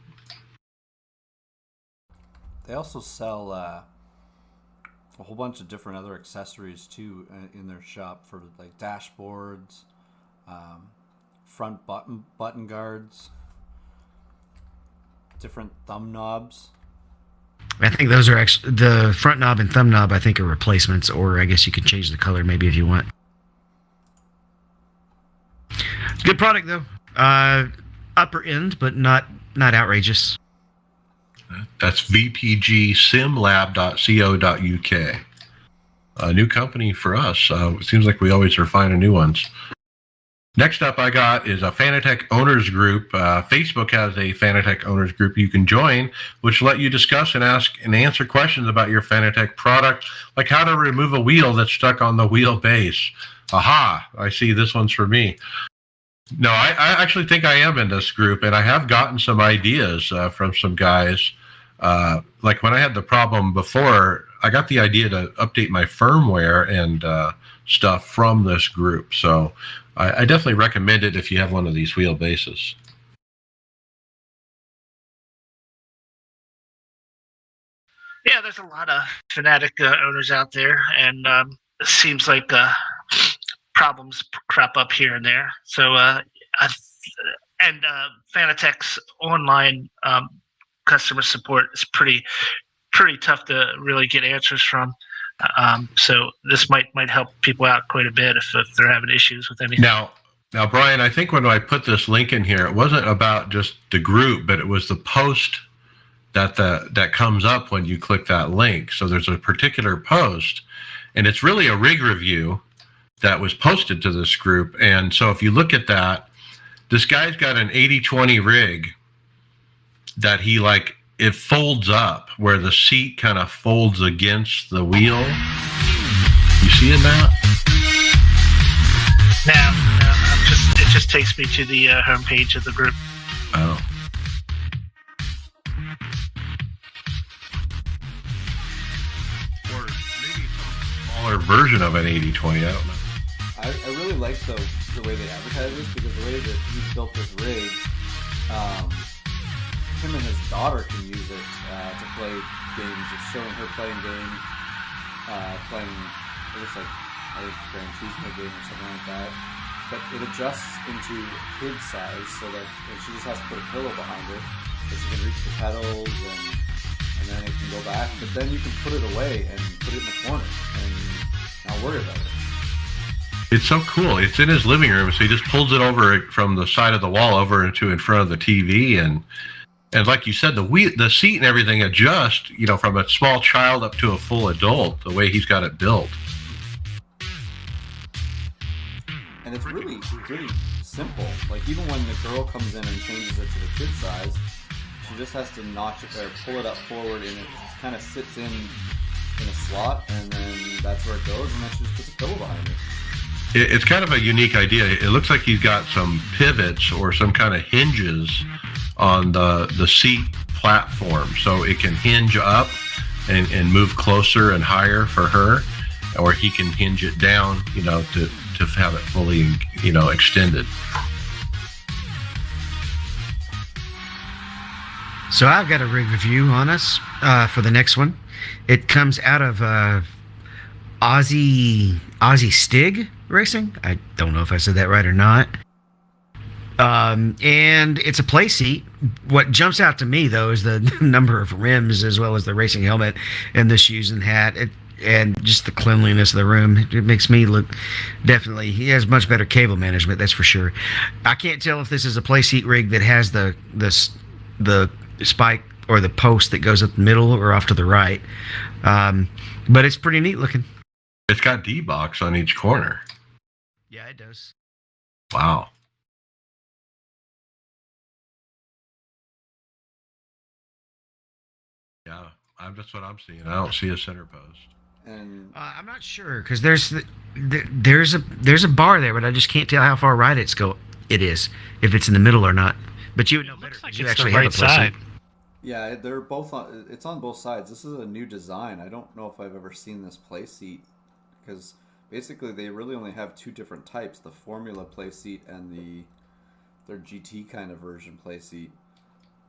They also sell a whole bunch of different other accessories too in their shop for like dashboards, front button guards, different thumb knobs. I think those are actually the front knob and thumb knob. I think are replacements, or I guess you could change the color maybe if you want. Good product though. Upper end, but not outrageous. That's vpgsimlab.co.uk. A new company for us. It seems like we always are finding new ones. Next up I got is a Fanatec Owners Group. Facebook has a Fanatec Owners Group you can join, which will let you discuss and ask and answer questions about your Fanatec product, like how to remove a wheel that's stuck on the wheelbase. Aha, I see this one's for me. No, I actually think I am in this group, and I have gotten some ideas from some guys. Like when I had the problem before, I got the idea to update my firmware and stuff from this group. So I definitely recommend it if you have one of these wheelbases. Yeah, there's a lot of Fanatic owners out there, and it seems like problems crop up here and there. So, Fanatec's online customer support is pretty tough to really get answers from. So this might help people out quite a bit if they're having issues with anything. Now, Brian, I think when I put this link in here, it wasn't about just the group, but it was the post that comes up when you click that link. So there's a particular post, and it's really a rig review that was posted to this group. And so if you look at that, this guy's got an 80/20 rig that it folds up where the seat kind of folds against the wheel. You seeing that? No, it just takes me to the homepage of the group. Oh. Or maybe some smaller version of an 80/20. I don't know. I really like the way they advertise this, because the way that he built this rig, him and his daughter can use it to play games. It's showing her playing game, playing, it looks like a Grand Turismo game or something like that. But it adjusts into kid size, so that she just has to put a pillow behind her, so she can reach the pedals, and then it can go back. But then you can put it away and put it in the corner and not worry about it. It's so cool. It's in his living room, so he just pulls it over from the side of the wall over into in front of the TV, and like you said, the seat and everything adjust, from a small child up to a full adult, the way he's got it built. And it's really, really simple. Like, even when the girl comes in and changes it to the kid size, she just has to notch it or pull it up forward, and it just kind of sits in a slot, and then that's where it goes, and then she just puts a pillow behind it. It's kind of a unique idea. It looks like he's got some pivots or some kind of hinges on the seat platform, so it can hinge up and move closer and higher for her, or he can hinge it down, to have it fully, extended. So I've got a rig review on us for the next one. It comes out of Aussie Stig Racing. I don't know if I said that right or not. And it's a play seat. What jumps out to me, though, is the number of rims as well as the racing helmet and the shoes and hat. And just the cleanliness of the room. It makes me look definitely. He has much better cable management, that's for sure. I can't tell if this is a play seat rig that has the spike or the post that goes up the middle or off to the right. But it's pretty neat looking. It's got D-box on each corner. Yeah, it does. Wow. Yeah, that's what I'm seeing. I don't see a center post. And I'm not sure because there's a bar there, but I just can't tell how far right it is, if it's in the middle or not. But you would know better. Looks like You it's actually the have right a play seat. side. yeah, they're both on. It's on both sides. This is a new design. I don't know if I've ever seen this play seat because basically they really only have two different types: the Formula play seat and their GT kind of version play seat.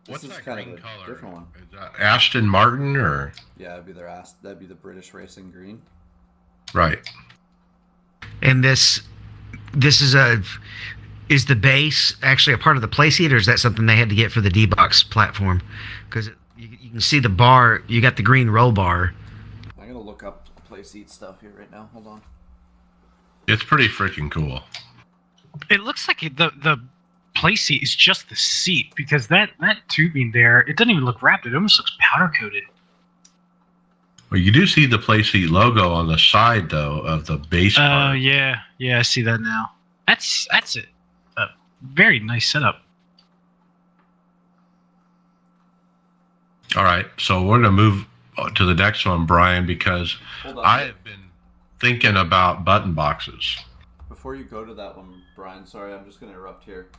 What's that green color? Different one. Is that Aston Martin or? Yeah, that'd be the British Racing green. Right. And this is the base actually a part of the play seat, or is that something they had to get for the D-box platform? Because you can see the bar. You got the green roll bar. I'm gonna look up play seat stuff here right now. Hold on. It's pretty freaking cool. It looks like the play seat is just the seat, because that tubing there, it doesn't even look wrapped. It almost looks powder coated. Well, you do see the play seat logo on the side though of the base part. Yeah, I see that now. That's it. A very nice setup. All right, so we're gonna move to the next one, Brian, because Hold on. I have been thinking about button boxes. Before you go to that one, Brian, sorry, I'm just going to interrupt here.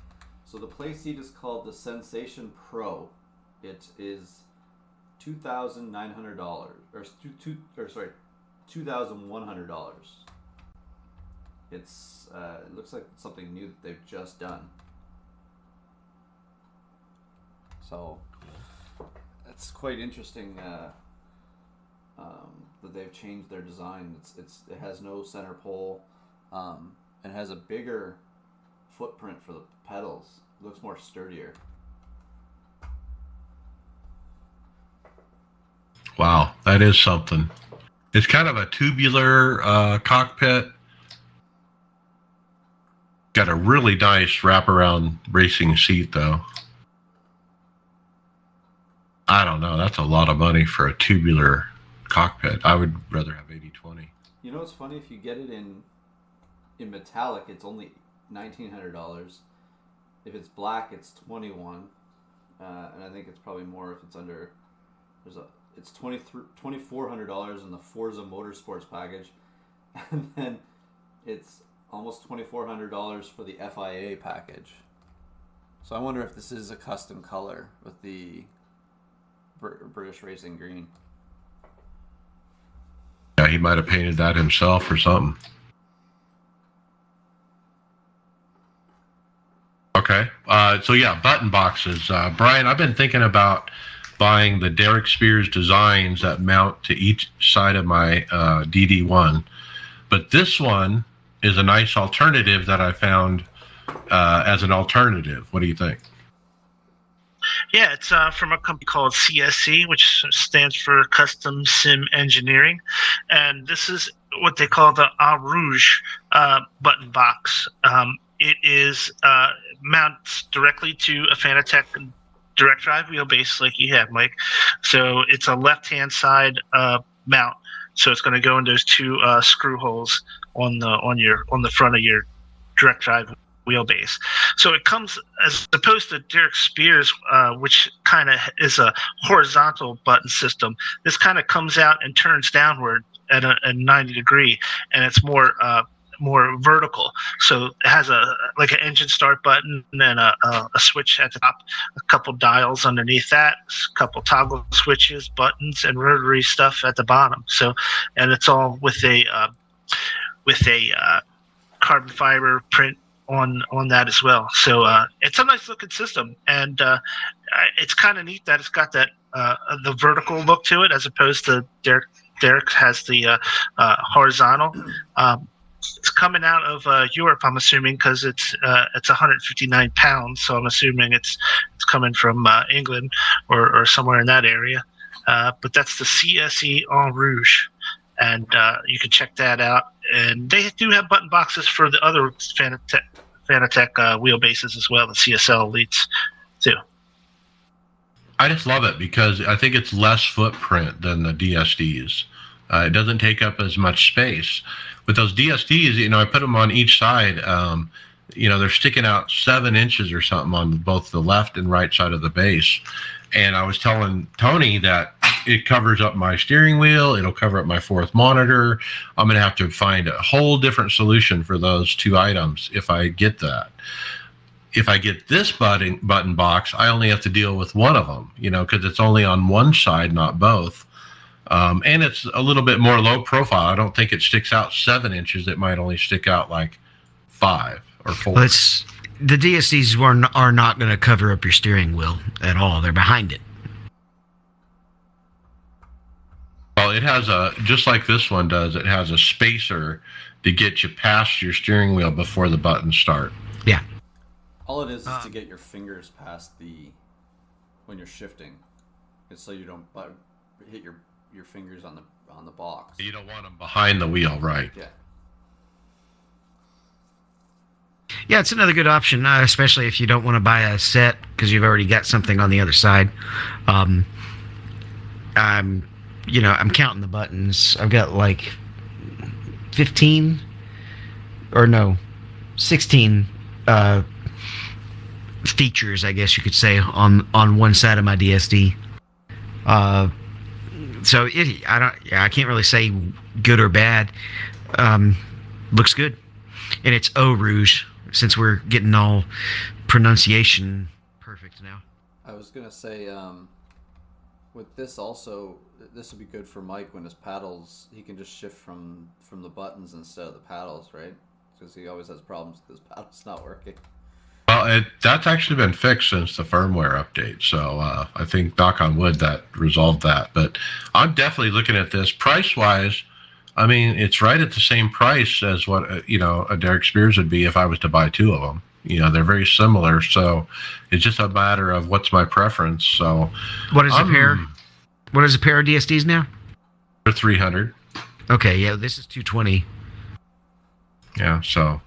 So the play seat is called the Sensation Pro. It is $2,900 $2,100. It's it looks like something new that they've just done. So it's quite interesting that they've changed their design. It has no center pole. And has a bigger footprint for the pedals. It looks more sturdier. Wow, that is something. It's kind of a tubular cockpit. Got a really nice wraparound racing seat, though. I don't know. That's a lot of money for a tubular cockpit. I would rather have 80/20. You know what's funny? If you get it in metallic, it's only $1,900. If it's black, it's $21, and I think it's probably more if it's under. It's $2,400 in the Forza Motorsports package, and then it's almost $2,400 for the FIA package. So I wonder if this is a custom color with the British Racing green. Yeah, he might have painted that himself or something. Okay. So yeah, button boxes. Brian, I've been thinking about buying the Derek Spears designs that mount to each side of my DD1. But this one is a nice alternative that I found as an alternative. What do you think? Yeah, it's from a company called CSC, which stands for Custom Sim Engineering. And this is what they call the Au Rouge button box. It is mounts directly to a Fanatec direct drive wheelbase like you have, Mike. So it's a left-hand side mount. So it's going to go in those two screw holes on the front of your direct drive wheelbase. So it comes, as opposed to Derek Spears, which kind of is a horizontal button system. This kind of comes out and turns downward at a 90-degree, and it's more vertical. So it has an engine start button and then a switch at the top, a couple dials underneath that, a couple toggle switches, buttons, and rotary stuff at the bottom. So, and it's all with a carbon fiber print on that as well. So it's a nice looking system, and it's kind of neat that it's got that the vertical look to it as opposed to Derek has the horizontal. It's coming out of Europe, I'm assuming, because it's 159 pounds. So I'm assuming it's coming from England or somewhere in that area. But that's the CSE En Rouge, and you can check that out. And they do have button boxes for the other Fanatec wheelbases as well, the CSL Elites too. I just love it because I think it's less footprint than the DSDs. It doesn't take up as much space. With those DSDs, I put them on each side. They're sticking out 7 inches or something on both the left and right side of the base. And I was telling Tony that it covers up my steering wheel. It'll cover up my fourth monitor. I'm going to have to find a whole different solution for those 2 items if I get that. If I get this button box, I only have to deal with one of them, because it's only on one side, not both. And it's a little bit more low profile. I don't think it sticks out 7 inches. It might only stick out like 5 or 4. Well, the DSDs are not going to cover up your steering wheel at all. They're behind it. Well, it has just like this one does, it has a spacer to get you past your steering wheel before the buttons start. Yeah. All it is to get your fingers past when you're shifting. It's so you don't hit your fingers on the box. You don't want them behind the wheel, right? Yeah. Yeah, it's another good option, especially if you don't want to buy a set because you've already got something on the other side. I'm counting the buttons. I've got like 16 features, I guess you could say, on one side of my DSD. So I can't really say good or bad. Looks good, and it's Eau Rouge since we're getting all pronunciation perfect now. I was gonna say, with this also, this would be good for Mike when his paddles. He can just shift from the buttons instead of the paddles, right? Because he always has problems with his paddles not working. Well, that's actually been fixed since the firmware update. So I think, knock on wood, that resolved that. But I'm definitely looking at this price-wise. I mean, it's right at the same price as what a Derek Spears would be if I was to buy 2 of them. They're very similar, so it's just a matter of what's my preference. So, what is a pair? What is a pair of DSDs now? They're 300. Okay, yeah, this is 220. Yeah, so.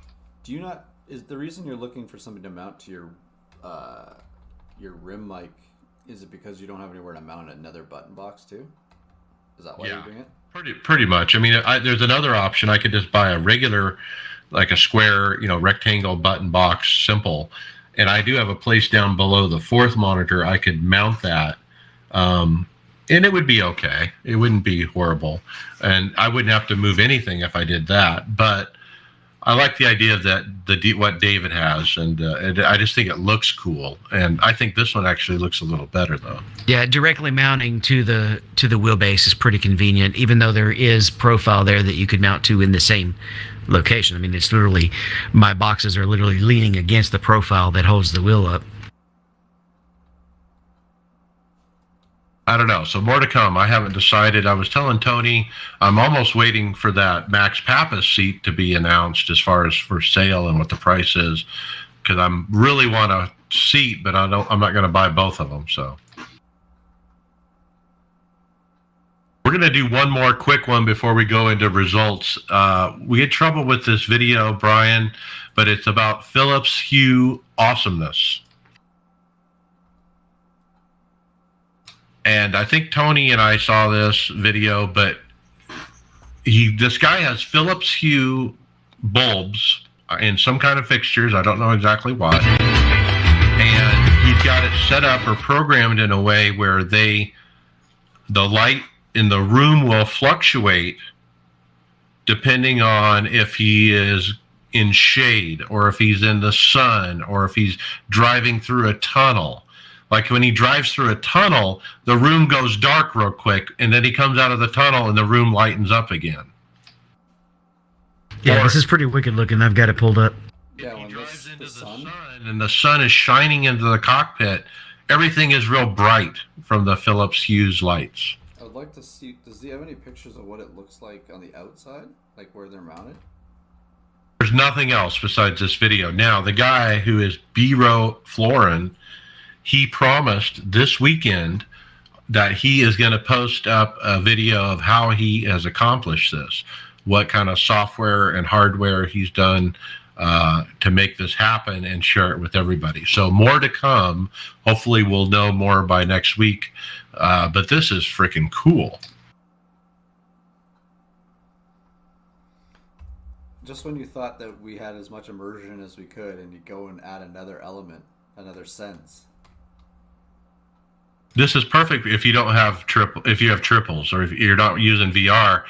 Do you not? Is the reason you're looking for something to mount to your rim mic? Is it because you don't have anywhere to mount another button box too? Is that why you're doing it? Pretty much. I mean, there's another option. I could just buy a regular, like a square, rectangle button box, simple. And I do have a place down below the fourth monitor. I could mount that, and it would be okay. It wouldn't be horrible, and I wouldn't have to move anything if I did that. But I like the idea of what David has, and I just think it looks cool. And I think this one actually looks a little better, though. Yeah, directly mounting to the wheelbase is pretty convenient, even though there is profile there that you could mount to in the same location. I mean, it's literally, my boxes are literally leaning against the profile that holds the wheel up. I don't know. So more to come. I haven't decided. I was telling Tony, I'm almost waiting for that Max Pappas seat to be announced as far as for sale and what the price is, because I really want a seat, but I'm not going to buy both of them. So we're going to do one more quick one before we go into results. We had trouble with this video, Brian, but it's about Philips Hue awesomeness. And I think Tony and I saw this video, but this guy has Philips Hue bulbs in some kind of fixtures. I don't know exactly what. And he's got it set up or programmed in a way where the light in the room will fluctuate depending on if he is in shade or if he's in the sun or if he's driving through a tunnel. Like when he drives through a tunnel, the room goes dark real quick, and then he comes out of the tunnel and the room lightens up again. Yeah, this is pretty wicked looking. I've got it pulled up. Yeah, he when drives into the sun and the sun is shining into the cockpit. Everything is real bright from the Philips Hue lights. I would like to see. Does he have any pictures of what it looks like on the outside, like where they're mounted? There's nothing else besides this video. Now, the guy who is Biro Florin, he promised this weekend that he is going to post up a video of how he has accomplished this, what kind of software and hardware he's done to make this happen, and share it with everybody. So more to come. Hopefully we'll know more by next week. But this is freaking cool. Just when you thought that we had as much immersion as we could, and you go and add another element, another sense. This is perfect if you don't have if you have triples, or if you're not using VR,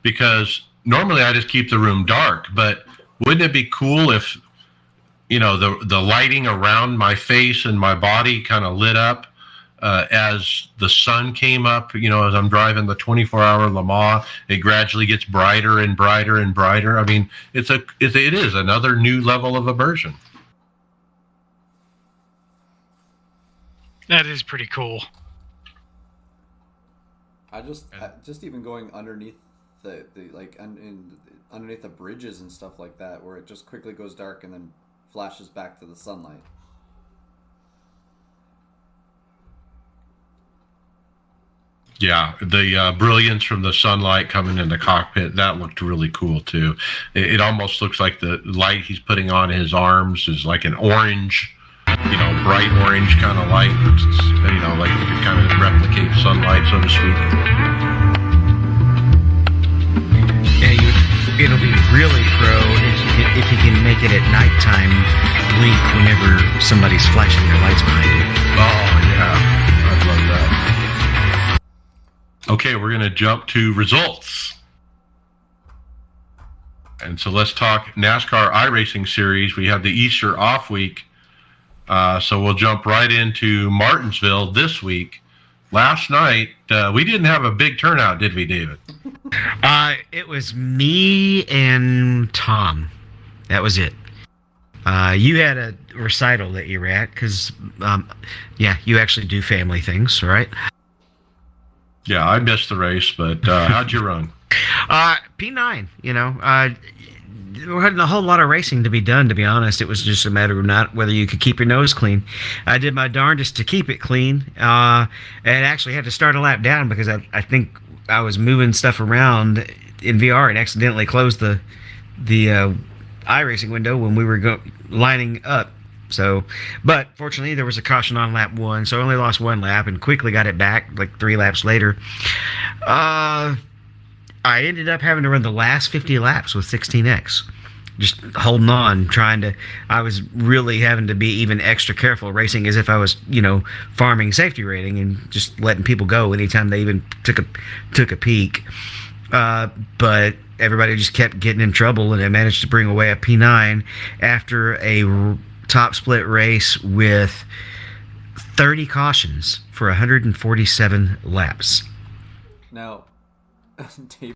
because normally I just keep the room dark. But wouldn't it be cool if, you know, the lighting around my face and my body kind of lit up as the sun came up? You know, as I'm driving the 24-hour Le Mans, it gradually gets brighter and brighter and brighter. I mean, it is another new level of immersion. That is pretty cool. I just even going underneath the like underneath the bridges and stuff like that, where it just quickly goes dark and then flashes back to the sunlight. Yeah, the brilliance from the sunlight coming in the cockpit, that looked really cool too. It almost looks like the light he's putting on his arms is like an orange, you know, bright orange kind of light. It's, you know, like you could kind of replicate sunlight, so to speak. Yeah, it'll be really pro if you can make it at nighttime blink whenever somebody's flashing their lights behind you. Oh, yeah. I'd love that. Okay, we're going to jump to results. And so let's talk NASCAR iRacing series. We have the Easter off week. So we'll jump right into Martinsville this week. Last night, we didn't have a big turnout, did we, David? It was me and Tom. That was it. You had a recital that you were at because, yeah, you actually do family things, right? Yeah, I missed the race, but how'd you run? P9, you know. There wasn't a whole lot of racing to be done, to be honest. It was just a matter of not whether you could keep your nose clean. I did my darndest to keep it clean, and actually had to start a lap down because I think I was moving stuff around in VR and accidentally closed the iRacing window when we were lining up. So, but fortunately there was a caution on lap 1, so I only lost 1 lap and quickly got it back like 3 laps later. I ended up having to run the last 50 laps with 16X. Just holding on, I was really having to be even extra careful racing as if I was, you know, farming safety rating and just letting people go anytime they even took a peek. But everybody just kept getting in trouble, and I managed to bring away a P9 after a top split race with 30 cautions for 147 laps. Now, Dave,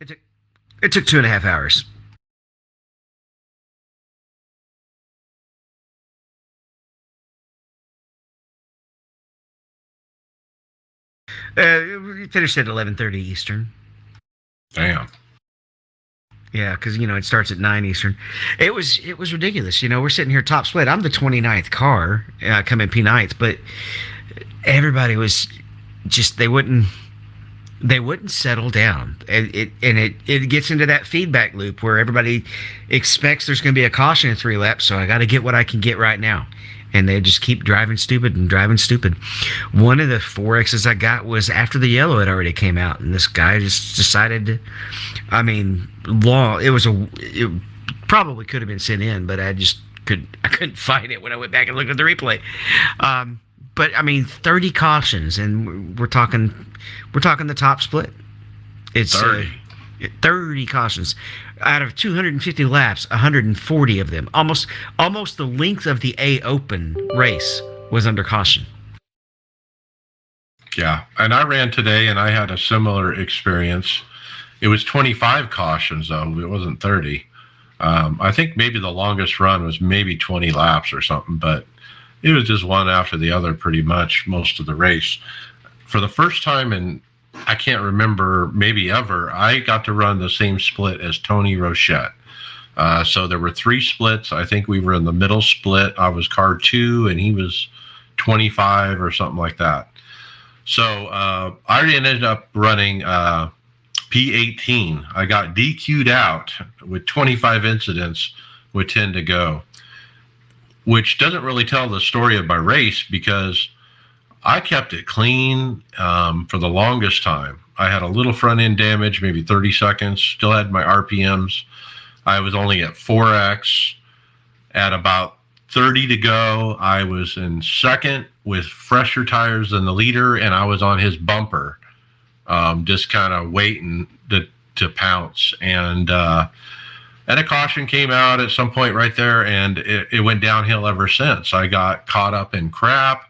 it took 2.5 hours. We finished at 11:30 Eastern. Damn. Yeah, because, you know, it starts at 9 Eastern. It was ridiculous. You know, we're sitting here top split. I'm the 29th car coming P9th, but everybody was just, they wouldn't settle down. And it gets into that feedback loop where everybody expects there's going to be a caution in 3 laps, so I got to get what I can get right now. And they just keep driving stupid. One of the 4Xs I got was after the yellow had already came out, and this guy just decided to, I mean, it probably could have been sent in, but I couldn't find it when I went back and looked at the replay. But I mean, 30 cautions, and we're talking the top split. It's 30 cautions. Out of 250 laps, 140 of them, almost the length of the A Open race, was under caution. Yeah, and I ran today, and I had a similar experience. It was 25 cautions, though. It wasn't 30. I think maybe the longest run was maybe 20 laps or something, but it was just one after the other pretty much most of the race. For the first time in, I can't remember, maybe ever, I got to run the same split as Tony Rochette. So there were 3 splits. I think we were in the middle split. I was car 2 and he was 25 or something like that. So I ended up running P18. I got DQ'd out with 25 incidents with 10 to go, which doesn't really tell the story of my race because I kept it clean for the longest time. I had a little front end damage, maybe 30 seconds, still had my RPMs. I was only at 4X. At about 30 to go, I was in second with fresher tires than the leader, and I was on his bumper, just kind of waiting to pounce. And a caution came out at some point right there, and it went downhill ever since. I got caught up in crap.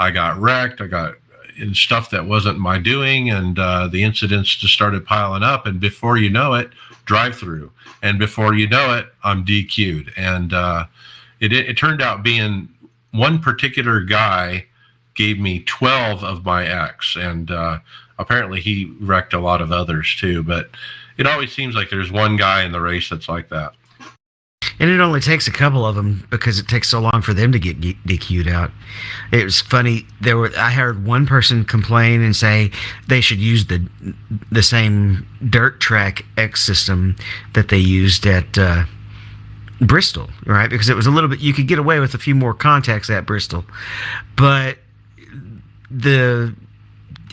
I got wrecked. I got in stuff that wasn't my doing, and the incidents just started piling up. And before you know it, drive through. And before you know it, I'm DQ'd. And it turned out being one particular guy gave me 12 of my X. And apparently he wrecked a lot of others too. But it always seems like there's one guy in the race that's like that. And it only takes a couple of them because it takes so long for them to get DQ'd out. It was funny. I heard one person complain and say they should use the same dirt track X system that they used at Bristol, right? Because it was a little bit, you could get away with a few more contacts at Bristol, but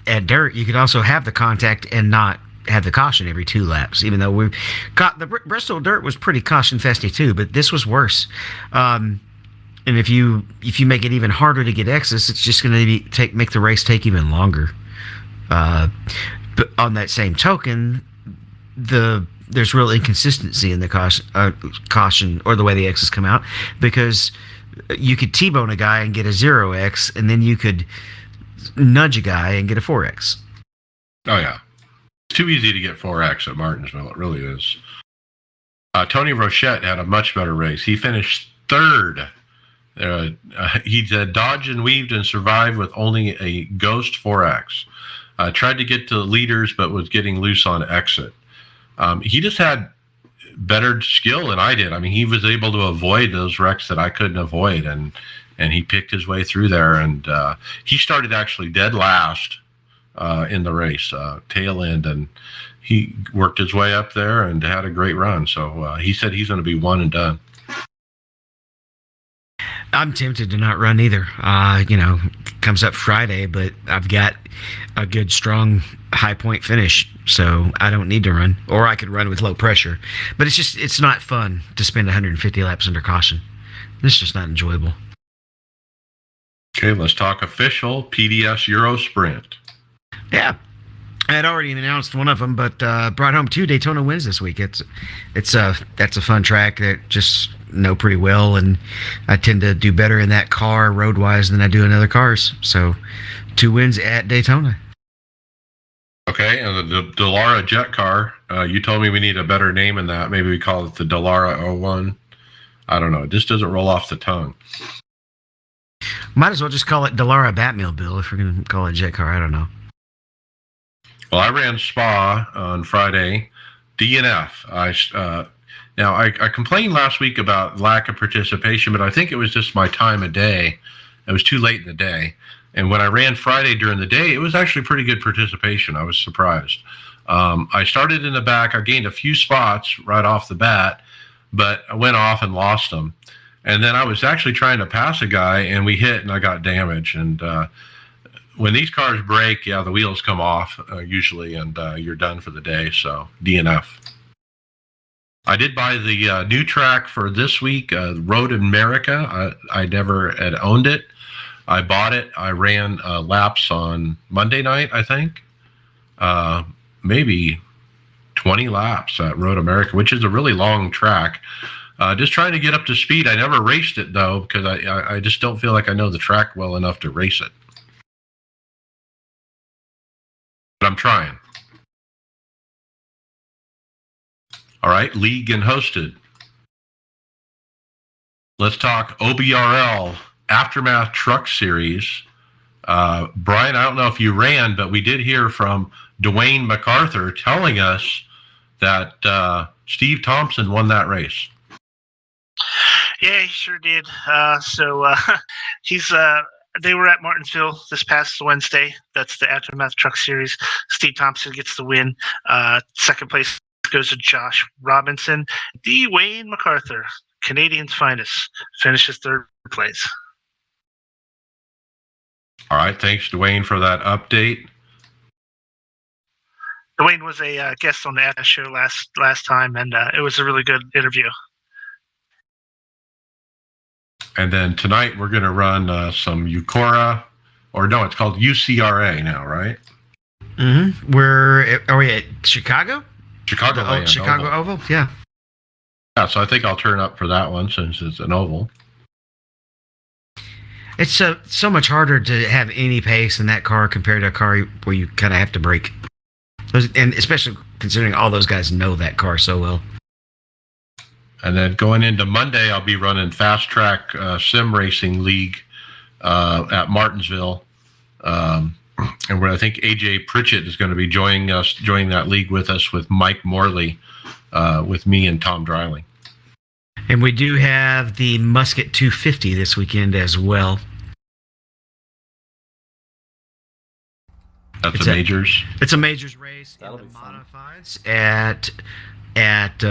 at dirt you could also have the contact and not have the caution every 2 laps, even though we got the Bristol dirt was pretty caution festy too, but this was worse. And if you make it even harder to get X's, it's just going to make the race take even longer. But on that same token, there's real inconsistency in the caution or the way the X's come out, because you could T-bone a guy and get a 0X, and then you could nudge a guy and get a 4X. Oh yeah. It's too easy to get 4X at Martinsville. It really is. Tony Rochette had a much better race. He finished 3rd. He dodged and weaved and survived with only a ghost 4X. Tried to get to the leaders, but was getting loose on exit. He just had better skill than I did. I mean, he was able to avoid those wrecks that I couldn't avoid, and he picked his way through there. And he started actually dead last in the race, tail end, and he worked his way up there and had a great run. So he said he's going to be one and done. I'm tempted to not run either. Comes up Friday, but I've got a good, strong, high point finish, so I don't need to run. Or I could run with low pressure. But it's not fun to spend 150 laps under caution. It's just not enjoyable. Okay, let's talk official PDS Euro Sprint. Yeah. I had already announced one of them, but brought home 2 Daytona wins this week. That's a fun track that just know pretty well, and I tend to do better in that car road-wise than I do in other cars. So 2 wins at Daytona. Okay, and the Dallara jet car, you told me we need a better name in that. Maybe we call it the Dallara 01. I don't know. It just doesn't roll off the tongue. Might as well just call it Dallara Batmobile if we're going to call it a jet car. I don't know. Well, I ran Spa on Friday, DNF. Now, I complained last week about lack of participation, but I think it was just my time of day. It was too late in the day. And when I ran Friday during the day, it was actually pretty good participation. I was surprised. I started in the back. I gained a few spots right off the bat, but I went off and lost them. And then I was actually trying to pass a guy, and we hit, and I got damaged. And when these cars break, yeah, the wheels come off usually, and you're done for the day. So DNF. I did buy the new track for this week, Road America. I never had owned it. I bought it. I ran laps on Monday night, I think. Maybe 20 laps at Road America, which is a really long track. Just trying to get up to speed. I never raced it, though, because I just don't feel like I know the track well enough to race it. But I'm trying. All right, league and hosted. Let's talk OBRL Aftermath Truck Series. Brian, I don't know if you ran, but we did hear from Dwayne MacArthur telling us that Steve Thompson won that race. Yeah, he sure did. He's they were at Martinsville this past Wednesday. That's the Aftermath Truck Series. Steve Thompson gets the win. Second place goes to Josh Robinson. Dwayne MacArthur, Canadian's finest, finishes third place. All right, thanks, Dwayne, for that update. Dwayne was a guest on the show last time, and it was a really good interview. And then tonight we're going to run some Ucora, or no, it's called UCRA now, right? Mm-hmm. Are we at Chicago? Chicago. Chicago Oval? Yeah. Yeah, so I think I'll turn up for that one since it's an oval. It's so much harder to have any pace in that car compared to a car where you kind of have to brake. And especially considering all those guys know that car so well. And then going into Monday, I'll be running Fast Track Sim Racing League at Martinsville. And where I think AJ Pritchett is going to be joining that league with us with Mike Morley, with me and Tom Dreiling. And we do have the Musket 250 this weekend as well. That's a majors. It's a majors race. That'll in the be fun. Modifieds at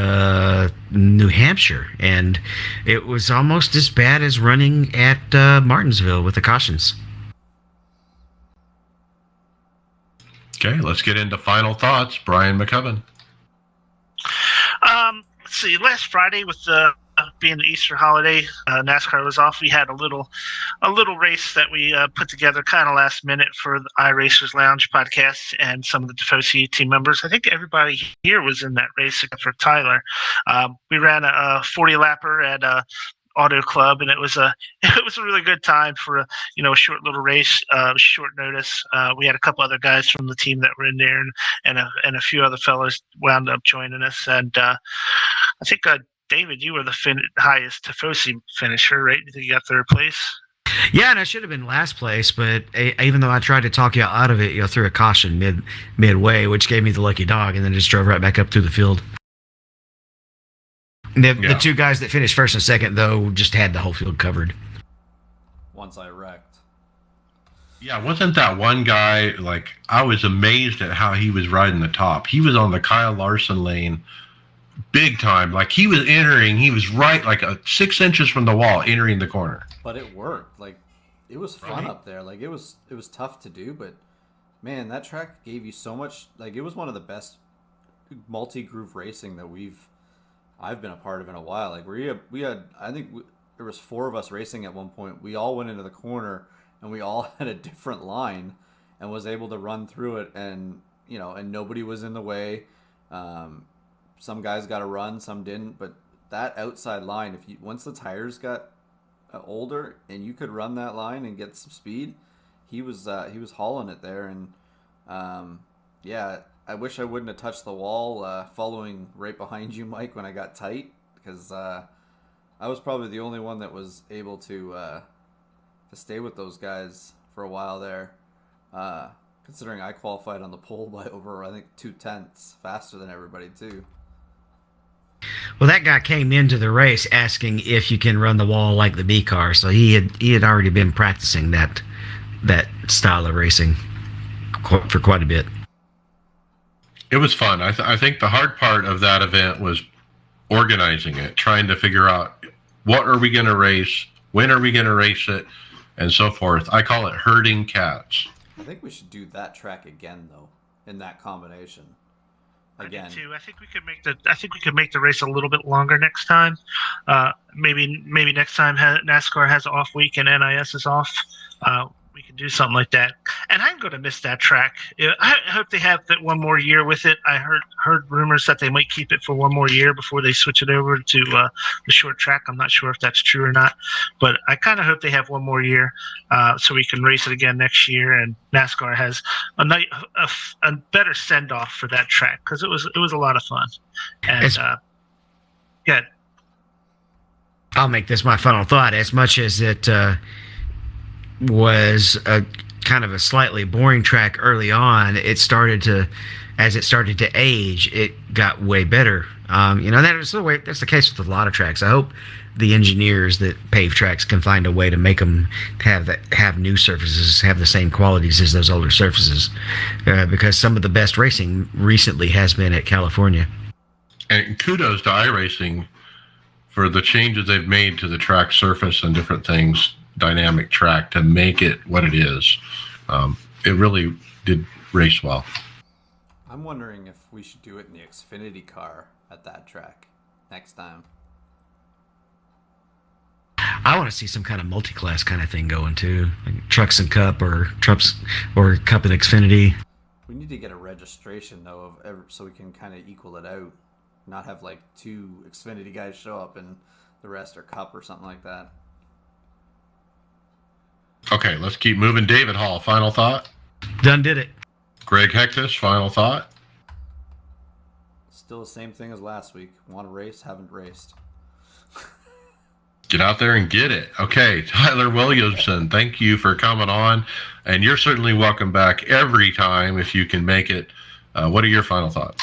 New Hampshire, and it was almost as bad as running at Martinsville with the cautions. Okay, let's get into final thoughts. Brian McCubbin. Let's see. Last Friday, with being the Easter holiday, NASCAR was off. We had a little race that we put together kind of last minute for the iRacers Lounge podcast and some of the Tifosi team members. I think everybody here was in that race except for Tyler. We ran a 40-lapper at Auto Club, and it was a really good time for a short little race, short notice. We had a couple other guys from the team that were in there, and a few other fellows wound up joining us. And I think David, you were the highest Tifosi finisher, right? You think you got third place? Yeah, and I should have been last place, but even though I tried to talk you out of it, threw a caution midway, which gave me the lucky dog, and then just drove right back up through the field. The two guys that finished first and second, though, just had the whole field covered. Once I wrecked. Yeah, wasn't that one guy, like, I was amazed at how he was riding the top. He was on the Kyle Larson lane big time. Like, he was right, like, 6 inches from the wall, entering the corner. But it worked. Like, it was fun up there. Like, it was tough to do, but, man, that track gave you so much. Like, it was one of the best multi-groove racing that I've been a part of in a while. Like, we had I think there was 4 of us racing at one point. We all went into the corner, and we all had a different line, and was able to run through it, and and nobody was in the way. Some guys got a run, some didn't, but that outside line, once the tires got older and you could run that line and get some speed, he was hauling it there. And yeah, I wish I wouldn't have touched the wall following right behind you, Mike, when I got tight, because I was probably the only one that was able to stay with those guys for a while there, considering I qualified on the pole by over, I think, 2/10 faster than everybody too. Well, that guy came into the race asking if you can run the wall like the B car, so he had already been practicing that style of racing for quite a bit. It was fun. I think the hard part of that event was organizing it, trying to figure out what are we going to race, when are we going to race it, and so forth. I call it herding cats. I think we should do that track again, though, in that combination. Again. I do too. I think we could make the race a little bit longer next time. Maybe next time NASCAR has an off week and NIS is off. We could do something like that. And I'm going to miss that track. I hope they have that one more year with it. I heard rumors that they might keep it for one more year before they switch it over to the short track. I'm not sure if that's true or not, but I kind of hope they have one more year so we can race it again next year. And NASCAR has a better send off for that track, because it was a lot of fun. And yeah. I'll make this my final thought. As much as it was a kind of a slightly boring track early on, as it started to age, it got way better. That's the case with a lot of tracks. I hope the engineers that pave tracks can find a way to make them have new surfaces have the same qualities as those older surfaces, because some of the best racing recently has been at California. And kudos to iRacing for the changes they've made to the track surface and different things, dynamic track, to make it what it is. It really did race well. I'm wondering if we should do it in the Xfinity car at that track next time. I want to see some kind of multi-class kind of thing going too, like Trucks and Cup or Trucks or Cup and Xfinity. We need to get a registration though so we can kind of equal it out, not have like 2 Xfinity guys show up and the rest are Cup or something like that. Okay, let's keep moving. David Hall, final thought. Done did it. Greg Hectus, final thought. Still the same thing as last week. Want to race? Haven't raced. Get out there and get it. Okay, Tyler Williamson, thank you for coming on, and you're certainly welcome back every time if you can make it. What are your final thoughts?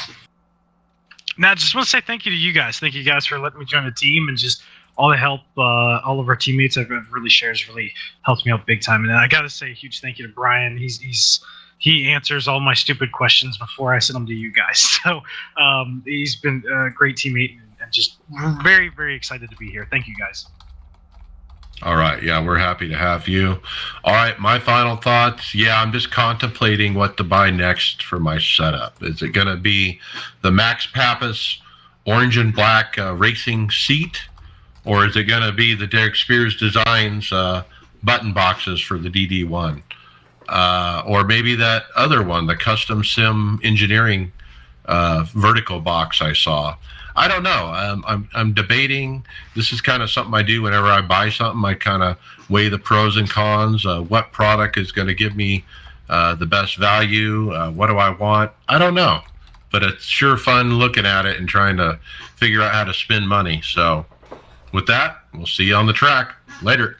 Now, I just want to say thank you to you guys. Thank you guys for letting me join the team, and just all the help all of our teammates have really shared has really helped me out big time. And I got to say a huge thank you to Brian. He answers all my stupid questions before I send them to you guys. So he's been a great teammate, and just very, very excited to be here. Thank you, guys. All right. Yeah, we're happy to have you. All right. My final thoughts. Yeah, I'm just contemplating what to buy next for my setup. Is it going to be the Max Pappas orange and black racing seat? Or is it going to be the Derek Spears Designs button boxes for the DD1? Or maybe that other one, the Custom Sim Engineering vertical box I saw. I don't know. I'm debating. This is kind of something I do whenever I buy something. I kind of weigh the pros and cons. What product is going to give me the best value? What do I want? I don't know. But it's sure fun looking at it and trying to figure out how to spend money. So with that, we'll see you on the track. Later.